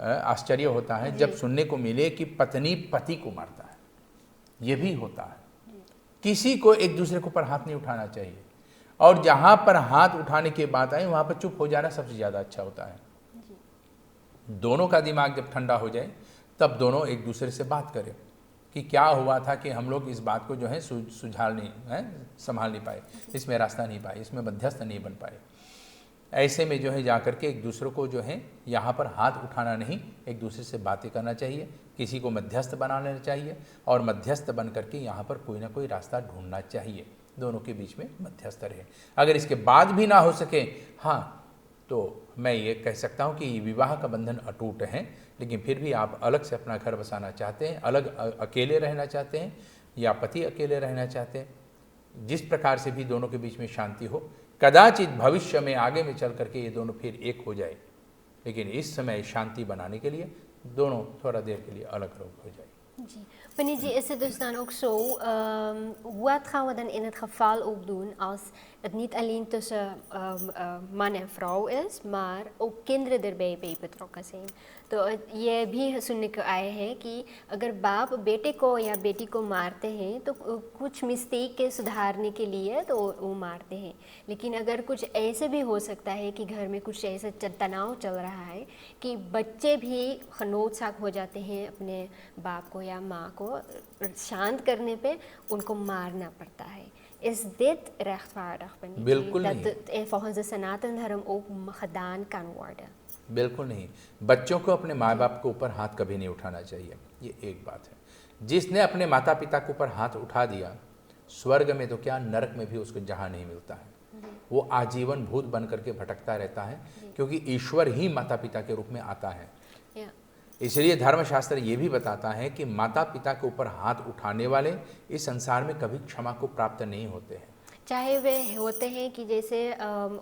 आश्चर्य होता है जब सुनने को मिले कि पत्नी पति को मारता है। ये भी होता है। किसी को एक दूसरे के ऊपर हाथ नहीं उठाना चाहिए, और जहाँ पर हाथ उठाने की बात आई वहाँ पर चुप हो जाना सबसे ज़्यादा अच्छा होता है। दोनों का दिमाग जब ठंडा हो जाए तब दोनों एक दूसरे से बात करें कि क्या हुआ था कि हम लोग इस बात को जो है सुझाव नहीं है, संभाल नहीं पाए, इसमें रास्ता नहीं पाए, इसमें मध्यस्थ नहीं बन पाए। ऐसे में जो है जाकर के एक दूसरे को जो है यहाँ पर हाथ उठाना नहीं, एक दूसरे से बातें करना चाहिए, किसी को मध्यस्थ बना लेना चाहिए और मध्यस्थ बन करके यहाँ पर कोई ना कोई रास्ता ढूंढना चाहिए, दोनों के बीच में मध्यस्थ रहे। अगर इसके बाद भी ना हो सके, हाँ, तो मैं ये कह सकता हूँ कि विवाह का बंधन अटूट है, लेकिन फिर भी आप अलग से अपना घर बसाना चाहते हैं, अलग अकेले रहना चाहते हैं, या पति अकेले रहना चाहते हैं, जिस प्रकार से भी दोनों के बीच में शांति हो, कदाचित भविष्य में आगे में चल करके ये दोनों फिर एक हो जाए, लेकिन इस समय शांति बनाने के लिए दोनों थोड़ा देर के लिए अलग अलग हो जाए। Meneer G, is het dus dan ook zo, wat gaan we dan in het geval ook doen als het niet alleen tussen man en vrouw is, maar ook kinderen erbij bij betrokken zijn? तो ये भी सुनने को आया है कि अगर बाप बेटे को या बेटी को मारते हैं तो कुछ मिस्टेक के सुधारने के लिए तो वो मारते हैं, लेकिन अगर कुछ ऐसे भी हो सकता है कि घर में कुछ ऐसा तनाव चल रहा है कि बच्चे भी खनोत्साक हो जाते हैं अपने बाप को या माँ को शांत करने पे उनको मारना पड़ता है। Is dit rechtvaardig, meneer G? Dat het volgens de सनातन धर्म ook gedaan kan worden? बिल्कुल नहीं। बच्चों को अपने माँ बाप के ऊपर हाथ कभी नहीं उठाना चाहिए, ये एक बात है। जिसने अपने माता पिता के ऊपर हाथ उठा दिया, स्वर्ग में तो क्या नरक में भी उसको जहाँ नहीं मिलता है, वो आजीवन भूत बन करके भटकता रहता है, क्योंकि ईश्वर ही माता पिता के रूप में आता है। इसलिए धर्मशास्त्र ये भी बताता है कि माता पिता के ऊपर हाथ उठाने वाले इस संसार में कभी क्षमा को प्राप्त नहीं होते हैं। चाहे वे होते हैं कि जैसे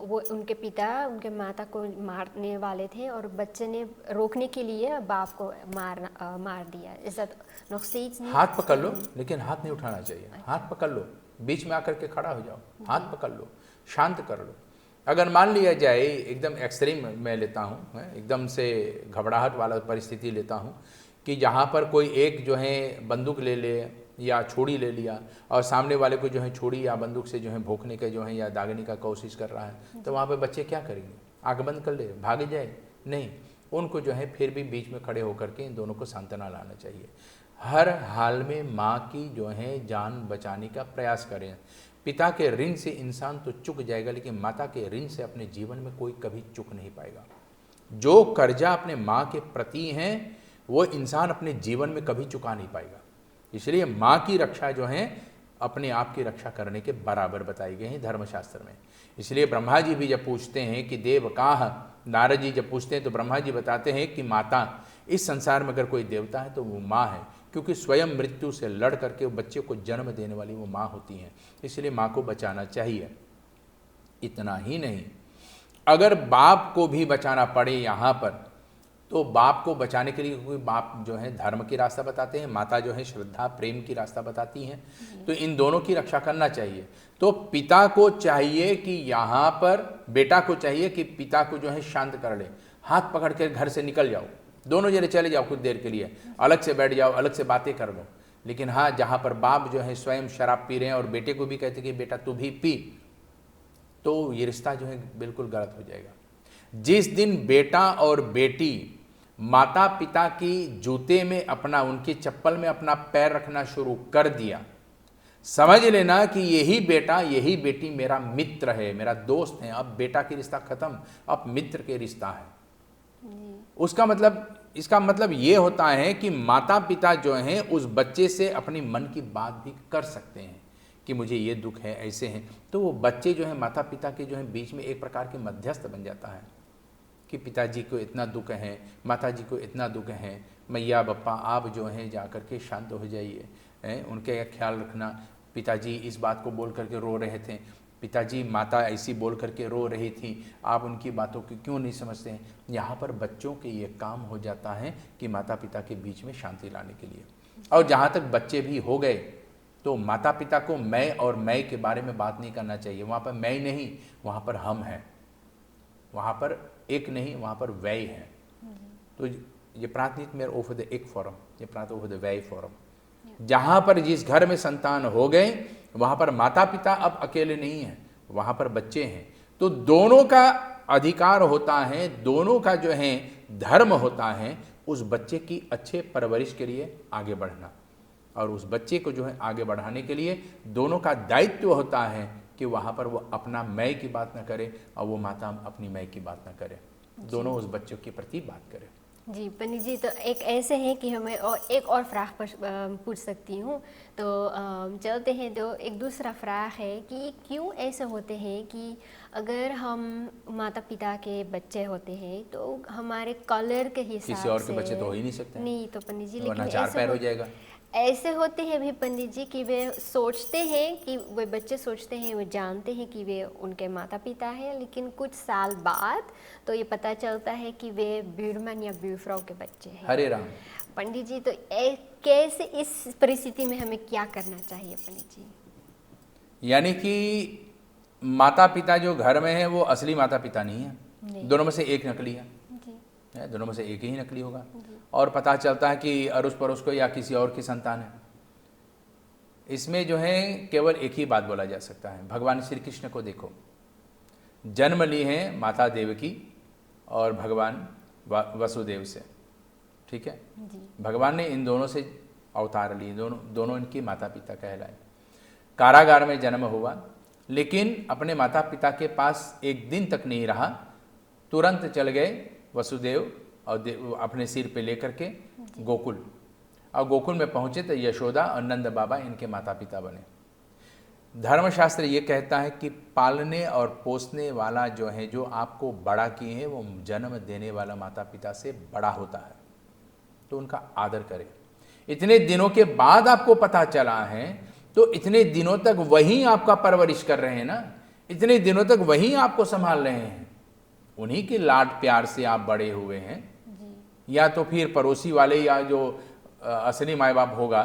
वो उनके पिता उनके माता को मारने वाले थे और बच्चे ने रोकने के लिए बाप को मार दिया, ऐसा nog steeds नहीं। हाथ पकड़ लो, लेकिन हाथ नहीं उठाना चाहिए। हाथ पकड़ लो, बीच में आकर के खड़ा हो जाओ, हाथ पकड़ लो, शांत कर लो। अगर मान लिया जाए, एकदम एक्सट्रीम मैं लेता हूँ, एकदम से घबराहट वाला परिस्थिति लेता हूँ कि जहाँ पर कोई एक जो है बंदूक ले ले या छुरी ले लिया और सामने वाले को जो है छुरी या बंदूक से जो है भोंकने का जो है या दागने का कोशिश कर रहा है, तो वहाँ पे बच्चे क्या करेंगे? आंख बंद कर ले, भाग जाए? नहीं, उनको जो है फिर भी बीच में खड़े होकर के इन दोनों को सांत्वना लाना चाहिए। हर हाल में माँ की जो है जान बचाने का प्रयास करें। पिता के ऋण से इंसान तो चुक जाएगा, लेकिन माता के ऋण से अपने जीवन में कोई कभी चुक नहीं पाएगा। जो कर्जा अपने माँ के प्रति हैं वो इंसान अपने जीवन में कभी चुका नहीं पाएगा। इसलिए माँ की रक्षा जो है अपने आप की रक्षा करने के बराबर बताई गई है धर्मशास्त्र में। इसलिए ब्रह्मा जी भी जब पूछते हैं कि देव कहाँ, नारद जी जब पूछते हैं तो ब्रह्मा जी बताते हैं कि माता, इस संसार में अगर कोई देवता है तो वो माँ है, क्योंकि स्वयं मृत्यु से लड़ करके वो बच्चे को जन्म देने वाली वो माँ होती हैं। इसलिए माँ को बचाना चाहिए। इतना ही नहीं, अगर बाप को भी बचाना पड़े यहाँ पर, तो बाप को बचाने के लिए, क्योंकि बाप जो है धर्म की रास्ता बताते हैं, माता जो है श्रद्धा प्रेम की रास्ता बताती हैं, तो इन दोनों की रक्षा करना चाहिए। तो पिता को चाहिए कि यहाँ पर बेटा को चाहिए कि पिता को जो है शांत कर ले, हाथ पकड़ के घर से निकल जाओ, दोनों जने चले जाओ, कुछ देर के लिए अलग से बैठ जाओ, अलग से बातें कर लो। लेकिन हाँ, जहाँ पर बाप जो है स्वयं शराब पी रहे हैं और बेटे को भी कहते कि बेटा तू भी पी, तो ये रिश्ता जो है बिल्कुल गलत हो जाएगा। जिस दिन बेटा और बेटी माता पिता की जूते में अपना, उनकी चप्पल में अपना पैर रखना शुरू कर दिया, समझ लेना कि यही बेटा यही बेटी मेरा मित्र है, मेरा दोस्त है। अब बेटा की रिश्ता खत्म, अब मित्र के रिश्ता है। उसका मतलब, इसका मतलब ये होता है कि माता पिता जो हैं उस बच्चे से अपनी मन की बात भी कर सकते हैं कि मुझे ये दुख है, ऐसे हैं। तो वो बच्चे जो है माता पिता के जो है बीच में एक प्रकार के मध्यस्थ बन जाता है कि पिताजी को इतना दुख है, माताजी को इतना दुख है, मैया बप्पा आप जो हैं जा कर के शांत हो जाइए, उनके ख्याल रखना। पिताजी इस बात को बोल करके रो रहे थे, पिताजी माता ऐसी बोल करके रो रही थी, आप उनकी बातों को क्यों नहीं समझते हैं? यहाँ पर बच्चों के ये काम हो जाता है कि माता पिता के बीच में शांति लाने के लिए। और जहाँ तक बच्चे भी हो गए तो माता पिता को मैं और मैं के बारे में बात नहीं करना चाहिए। वहाँ पर मैं नहीं, वहाँ पर हम हैं, वहाँ पर एक नहीं, वहाँ पर वै है। तो ये praat niet meer over de ik-vorm, ये praat over de wij-vorm। जहाँ पर जिस घर में संतान हो गए वहाँ पर माता पिता अब अकेले नहीं हैं, वहाँ पर बच्चे हैं। तो दोनों का अधिकार होता है, दोनों का जो है धर्म होता है उस बच्चे की अच्छे परवरिश के लिए आगे बढ़ना, और उस बच्चे को जो है आगे बढ़ाने के लिए दोनों का दायित्व होता है कि वहाँ पर वो अपना मैं की बात ना करे और वो माता अपनी मैं की बात ना करे, दोनों उस बच्चों के प्रति बात करें। जी पंडित जी, तो एक ऐसे हैं कि हमें और एक और फ्राक पूछ सकती हूँ, तो चलते हैं। तो एक दूसरा फ्राक है कि क्यों ऐसे होते हैं कि अगर हम माता पिता के बच्चे होते हैं तो हमारे कलर के हिसाब से, किसी और के बच्चे तो हो ही नहीं सकते, नहीं तो पंडित जी, वरना लेकिन चार पैर हो जाएगा। ऐसे होते हैं भी पंडित जी कि वे सोचते हैं कि वे बच्चे सोचते हैं, वे जानते हैं कि वे उनके माता पिता हैं, लेकिन कुछ साल बाद तो ये पता चलता है कि वे ब्यूरमन या ब्यूफ्राउ के बच्चे हैं। हरे राम। पंडित जी, तो कैसे इस परिस्थिति में हमें क्या करना चाहिए पंडित जी? यानी कि माता पिता जो घर में है वो असली माता पिता नहीं है, दोनों में से एक नकली है, दोनों में से एक ही नकली होगा। और पता चलता है कि अड़ोस पड़ोस को या किसी और की संतान है। इसमें जो है केवल एक ही बात बोला जा सकता है, भगवान श्री कृष्ण को देखो, जन्म ली हैं माता देवकी और भगवान वसुदेव से, ठीक है। भगवान ने इन दोनों से अवतार लिए, दोनों इनकी माता पिता कहलाए। कारागार में जन्म हुआ, लेकिन अपने माता पिता के पास एक दिन तक नहीं रहा, तुरंत चल गए वसुदेव और अपने सिर पे लेकर के गोकुल, और गोकुल में पहुँचे तो यशोदा और नंद बाबा इनके माता पिता बने। धर्मशास्त्र ये कहता है कि पालने और पोसने वाला जो है, जो आपको बड़ा किए हैं, वो जन्म देने वाला माता पिता से बड़ा होता है, तो उनका आदर करें। इतने दिनों के बाद आपको पता चला है तो इतने दिनों तक वही आपका परवरिश कर रहे हैं ना, इतने दिनों तक वही आपको संभाल रहे हैं, उन्हीं के लाड प्यार से आप बड़े हुए हैं। या तो फिर पड़ोसी वाले या जो असली माँ बाप होगा,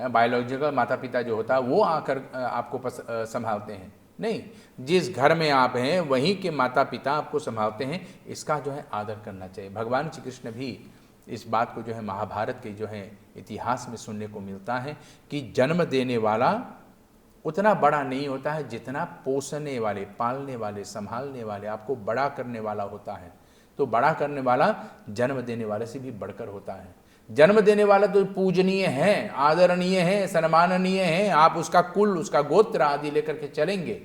बायोलॉजिकल माता पिता जो होता है, वो आकर आपको संभालते हैं। नहीं, जिस घर में आप हैं वहीं के माता पिता आपको संभालते हैं, इसका जो है आदर करना चाहिए। भगवान श्री कृष्ण भी इस बात को जो है महाभारत के जो है इतिहास में सुनने को मिलता है कि जन्म देने वाला उतना बड़ा नहीं होता है जितना पोसने वाले, पालने वाले, संभालने वाले, आपको बड़ा करने वाला होता है। तो बड़ा करने वाला जन्म देने वाले से भी बढ़कर होता है। जन्म देने वाला तो पूजनीय है, आदरणीय है, सम्माननीय है, आप उसका कुल, उसका गोत्र आदि लेकर के चलेंगे,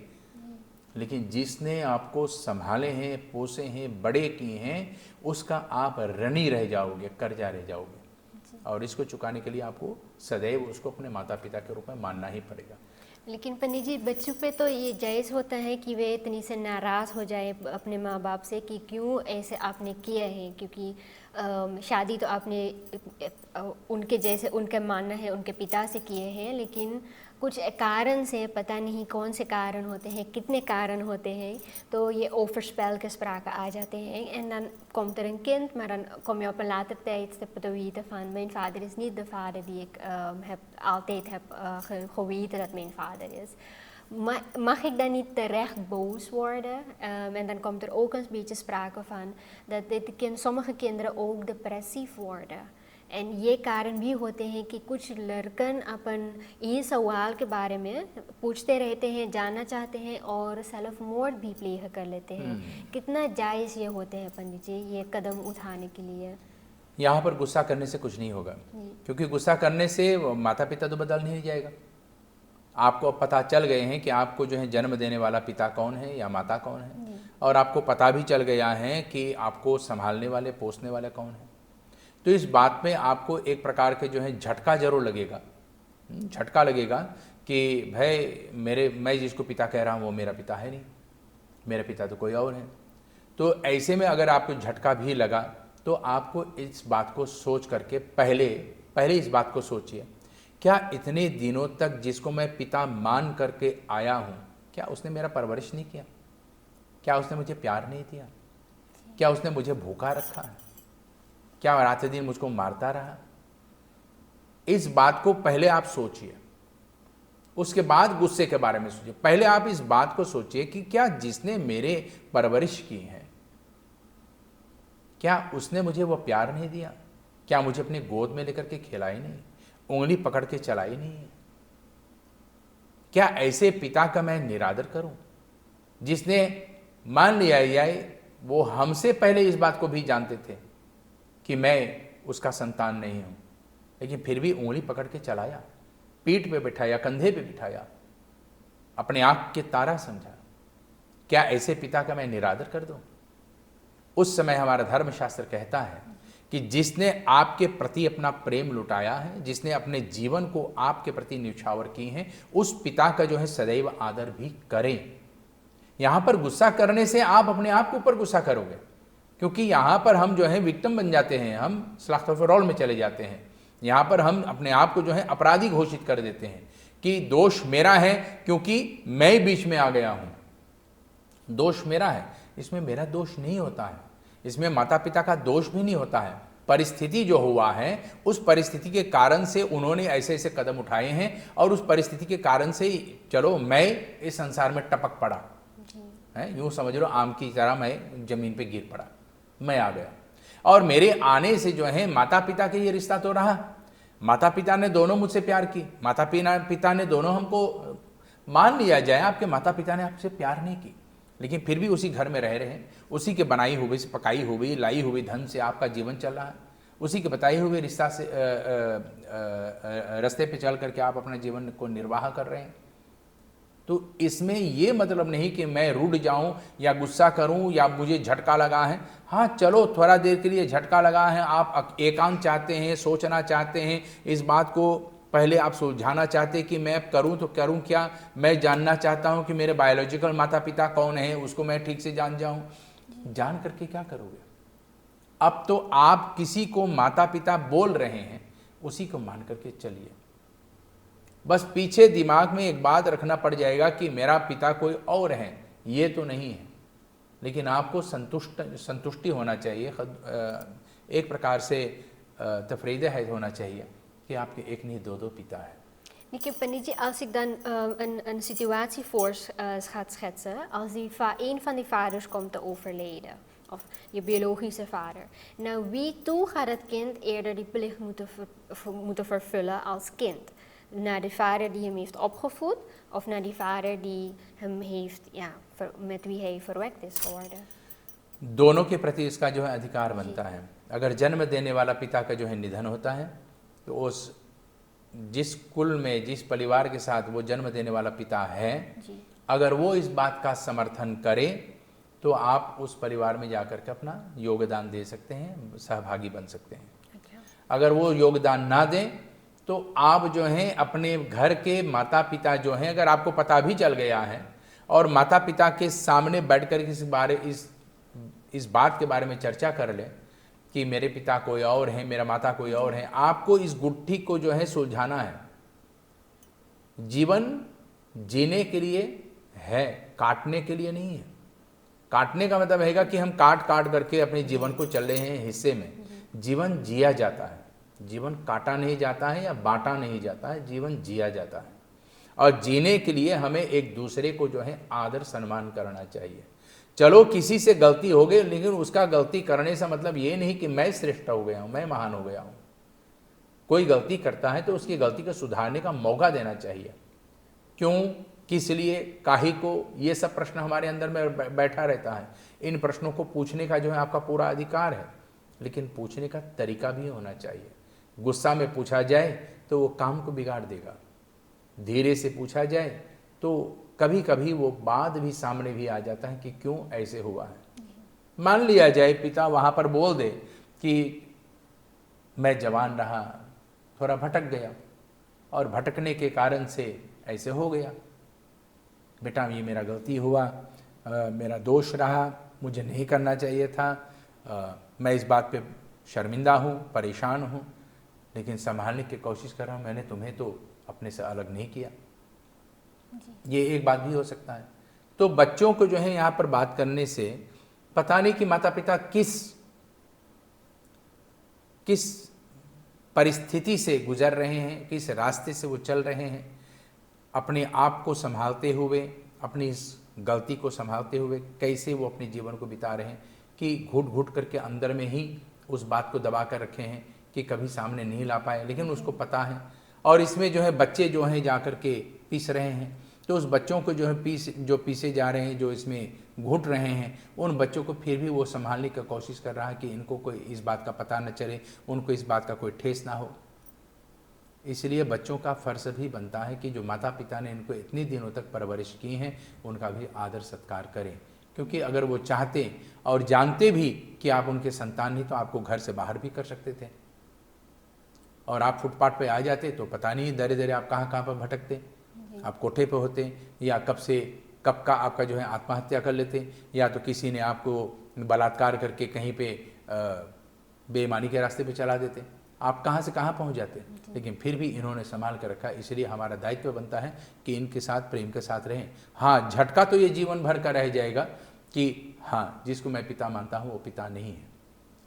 लेकिन जिसने आपको संभाले हैं, पोसे हैं, बड़े किए हैं, उसका आप ऋणी रह जाओगे, कर्जा रह जाओगे, और इसको चुकाने के लिए आपको सदैव उसको अपने माता पिता के रूप में मानना ही पड़ेगा। लेकिन पंडित जी, बच्चों पे तो ये जायज़ होता है कि वे इतनी से नाराज़ हो जाए अपने माँ बाप से कि क्यों ऐसे आपने किया है, क्योंकि शादी तो आपने उनके जैसे, उनका मानना है उनके पिता से किए हैं, लेकिन कुछ कारण से, पता नहीं कौन से कारण होते हैं, कितने कारण होते हैं, तो je overspel gespraken aanzetten. En dan komt er een kind, maar dan kom je op een later tijdstip te weten van mijn vader is niet de vader die ik altijd heb geweten dat mijn vader is. Mag ik dan niet terecht boos worden? En dan komt er ook een beetje sprake van dat sommige kinderen ook depressief worden. En ये कारण भी होते हैं कि कुछ लड़कन अपन ये सवाल के बारे में पूछते रहते हैं, जानना चाहते हैं और सेल्फ मोर्ड भी प्ले कर लेते हैं। कितना जायज़ ये होते हैं पंडित जी ये कदम उठाने के लिए? यहाँ पर गुस्सा करने से कुछ नहीं होगा, क्योंकि गुस्सा करने से माता पिता तो बदल नहीं जाएगा। आपको पता चल गए हैं कि आपको जो है जन्म देने वाला पिता कौन है या माता कौन है, और आपको पता भी चल गया है कि आपको संभालने वाले, पोसने वाले कौन है। तो इस बात में आपको एक प्रकार के जो है झटका जरूर लगेगा, झटका लगेगा कि भाई मैं जिसको पिता कह रहा हूँ वो मेरा पिता है नहीं, मेरा पिता तो कोई और है। तो ऐसे में अगर आपको झटका भी लगा तो आपको इस बात को सोच करके पहले इस बात को सोचिए, क्या इतने दिनों तक जिसको मैं पिता मान करके आया हूँ, क्या उसने मेरा परवरिश नहीं किया? क्या उसने मुझे प्यार नहीं दिया? क्या उसने मुझे भूखा रखा है? क्या रात दिन मुझको मारता रहा? इस बात को पहले आप सोचिए, उसके बाद गुस्से के बारे में सोचिए। पहले आप इस बात को सोचिए कि क्या जिसने मेरे परवरिश की है, क्या उसने मुझे वो प्यार नहीं दिया? क्या मुझे अपनी गोद में लेकर के खिलाई नहीं, उंगली पकड़ के चलाई नहीं? क्या ऐसे पिता का मैं निरादर करूं, जिसने मान लिया जाए वो हमसे पहले इस बात को भी जानते थे कि मैं उसका संतान नहीं हूं, लेकिन फिर भी उंगली पकड़ के चलाया, पीठ पे बिठाया, कंधे पे बिठाया, अपने आंख के तारा समझा? क्या ऐसे पिता का मैं निरादर कर दूं? उस समय हमारा धर्मशास्त्र कहता है कि जिसने आपके प्रति अपना प्रेम लुटाया है, जिसने अपने जीवन को आपके प्रति न्यौछावर की है, उस पिता का जो है सदैव आदर भी करें। यहां पर गुस्सा करने से आप अपने आप के ऊपर गुस्सा करोगे, क्योंकि यहां पर हम जो है विक्टिम बन जाते हैं, हम स्लाख्तफरोल में चले जाते हैं। यहां पर हम अपने आप को जो है अपराधी घोषित कर देते हैं कि दोष मेरा है क्योंकि मैं बीच में आ गया हूं, दोष मेरा है। इसमें मेरा दोष नहीं होता है, इसमें माता पिता का दोष भी नहीं होता है। परिस्थिति जो हुआ है, उस परिस्थिति के कारण से उन्होंने ऐसे ऐसे कदम उठाए हैं, और उस परिस्थिति के कारण से चलो मैं इस संसार में टपक पड़ा है, यूं समझ लो आम की तरह मैं जमीन पे गिर पड़ा, मैं आ गया। और मेरे आने से जो है माता पिता के ये रिश्ता तो रहा, माता पिता ने दोनों मुझसे प्यार की, माता पिता ने दोनों हमको, मान लिया जाए आपके माता पिता ने आपसे प्यार नहीं की, लेकिन फिर भी उसी घर में रह रहे हैं, उसी के बनाई हुई, पकाई हुई, लाई हुई धन से आपका जीवन चल रहा है, उसी के बताए हुए रिश्ता से रास्ते पे चल करके आप अपने जीवन को निर्वाह कर रहे हैं। तो इसमें ये मतलब नहीं कि मैं रुठ जाऊं या गुस्सा करूं या मुझे झटका लगा है। हाँ चलो थोड़ा देर के लिए झटका लगा है, आप एकांत चाहते हैं, सोचना चाहते हैं, इस बात को पहले आप सुलझाना चाहते हैं कि मैं करूं तो करूं क्या, मैं जानना चाहता हूं कि मेरे बायोलॉजिकल माता पिता कौन है, उसको मैं ठीक से जान जाऊं। जान करके क्या करोगे? अब तो आप किसी को माता पिता बोल रहे हैं, उसी को मान करके चलिए। बस पीछे दिमाग में एक बात रखना पड़ जाएगा कि मेरा पिता कोई और है, ये तो नहीं है, लेकिन आपको संतुष्टि होना चाहिए, एक प्रकार से तफरीदा है होना चाहिए कि आपके एक नहीं दो पिता है। Nieke Panitje, als ik dan een situatie gaat schetsen, als een van die vaders komt te overlijden, of je biologische vader. Nou, wie toe gaat het kind eerder die plicht moeten vervullen als kind? Naar de vader die hem heeft opgevoed, of naar die vader die hem heeft, ja, met wie hij verwekt is geworden? दोनों के प्रति इसका जो है अधिकार बनता है। अगर जन्म देने वाला पिता का जो है निधन होता है, तो उस जिस कुल में, जिस परिवार के साथ वो जन्म देने वाला पिता है, अगर वो इस बात का समर्थन करे तो आप उस परिवार में जाकर के अपना योगदान दे सकते हैं, सहभागी बन सकते हैं। अगर वो योगदान ना दें तो आप जो हैं अपने घर के माता पिता जो हैं, अगर आपको पता भी चल गया है और माता पिता के सामने बैठकर इस बात के बारे में चर्चा कर लें कि मेरे पिता कोई और है, मेरा माता कोई और है, आपको इस गुत्थी को जो है सुलझाना है। जीवन जीने के लिए है, काटने के लिए नहीं है। काटने का मतलब है कि हम काट करके अपने जीवन को चल रहे हैं हिस्से में। जीवन जिया जाता है, जीवन काटा नहीं जाता है या बांटा नहीं जाता है, जीवन जिया जाता है। और जीने के लिए हमें एक दूसरे को जो है आदर सम्मान करना चाहिए। चलो किसी से गलती हो गई, लेकिन उसका गलती करने से मतलब ये नहीं कि मैं श्रेष्ठ हो गया हूं, मैं महान हो गया हूं। कोई गलती करता है तो उसकी गलती को सुधारने का मौका देना चाहिए। क्यों, किस लिए, काहे को, ये सब प्रश्न हमारे अंदर में बैठा रहता है। इन प्रश्नों को पूछने का जो है आपका पूरा अधिकार है, लेकिन पूछने का तरीका भी होना चाहिए। गुस्सा में पूछा जाए तो वो काम को बिगाड़ देगा, धीरे से पूछा जाए तो कभी कभी वो बात भी सामने भी आ जाता है कि क्यों ऐसे हुआ है। मान लिया जाए पिता वहाँ पर बोल दे कि मैं जवान रहा, थोड़ा भटक गया और भटकने के कारण से ऐसे हो गया, बेटा ये मेरा गलती हुआ, मेरा दोष रहा, मुझे नहीं करना चाहिए था, मैं इस बात पे शर्मिंदा हूँ, परेशान हूँ, लेकिन संभालने की कोशिश कर रहा हूँ, मैंने तुम्हें तो अपने से अलग नहीं किया। ये एक बात भी हो सकता है। तो बच्चों को जो है यहाँ पर बात करने से पता नहीं कि माता पिता किस परिस्थिति से गुजर रहे हैं, किस रास्ते से वो चल रहे हैं, अपने आप को संभालते हुए, अपनी इस गलती को संभालते हुए कैसे वो अपने जीवन को बिता रहे हैं, कि घुट घुट करके अंदर में ही उस बात को दबा कर रखे हैं कि कभी सामने नहीं ला पाए, लेकिन उसको पता है। और इसमें जो है बच्चे जो हैं जा कर के पीस रहे हैं, तो उस बच्चों को जो है पीसे जा रहे हैं, जो इसमें घुट रहे हैं, उन बच्चों को फिर भी वो संभालने की कोशिश कर रहा है कि इनको कोई इस बात का पता न चले, उनको इस बात का कोई ठेस ना हो। इसलिए बच्चों का फ़र्ज भी बनता है कि जो माता पिता ने इनको इतने दिनों तक परवरिश की हैं, उनका भी आदर सत्कार करें। क्योंकि अगर वो चाहते और जानते भी कि आप उनके संतान नहीं, तो आपको घर से बाहर भी कर सकते थे, और आप फुटपाथ पे आ जाते तो पता नहीं दरे दरे आप कहाँ कहाँ पर भटकते। आप कोठे पे होते, या कब का आपका जो है आत्महत्या कर लेते, या तो किसी ने आपको बलात्कार करके कहीं पे बेईमानी के रास्ते पे चला देते। आप कहाँ से कहाँ पहुँच जाते। लेकिन फिर भी इन्होंने संभाल कर रखा, इसलिए हमारा दायित्व बनता है कि इनके साथ प्रेम के साथ रहें। हाँ, झटका तो ये जीवन भर का रह जाएगा कि हाँ, जिसको मैं पिता मानता हूँ वो पिता नहीं है,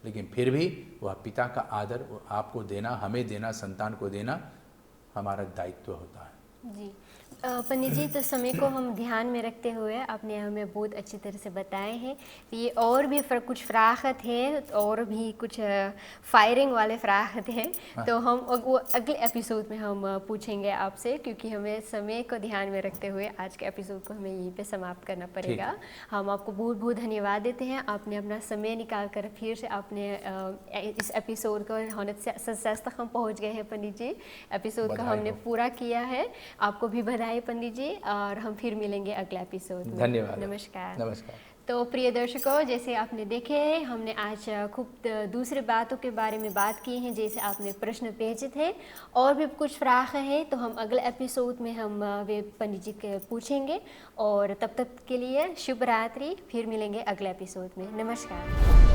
लेकिन फिर भी वह पिता का आदर आपको देना, हमें देना, संतान को देना हमारा दायित्व होता है। जी पंडित जी, तो समय को हम ध्यान में रखते हुए आपने हमें बहुत अच्छी तरह से बताए हैं कि ये और भी कुछ फ़राख़त हैं, और भी कुछ फायरिंग वाले फ़राख़त हैं। हाँ। तो हम वो अगले एपिसोड में हम पूछेंगे आपसे, क्योंकि हमें समय को ध्यान में रखते हुए आज के एपिसोड को हमें यहीं पे समाप्त करना पड़ेगा। हम आपको बहुत बहुत धन्यवाद देते हैं, आपने अपना समय निकाल कर फिर से आपने इस एपिसोड को होने सक्सेस तक हम पहुँच गए हैं। पंडित जी, एपिसोड को हमने पूरा किया है, आपको भी बधाई पंडित जी, और हम फिर मिलेंगे अगले एपिसोड में। धन्यवाद। नमस्कार। नमस्कार। तो प्रिय दर्शकों, जैसे आपने देखे हमने आज खूब दूसरे बातों के बारे में बात की है, जैसे आपने प्रश्न भेजे थे, और भी कुछ फ़राख़ है तो हम अगले एपिसोड में हम वे पंडित जी के पूछेंगे। और तब तक के लिए शुभ रात्रि, फिर मिलेंगे अगले एपिसोड में। नमस्कार।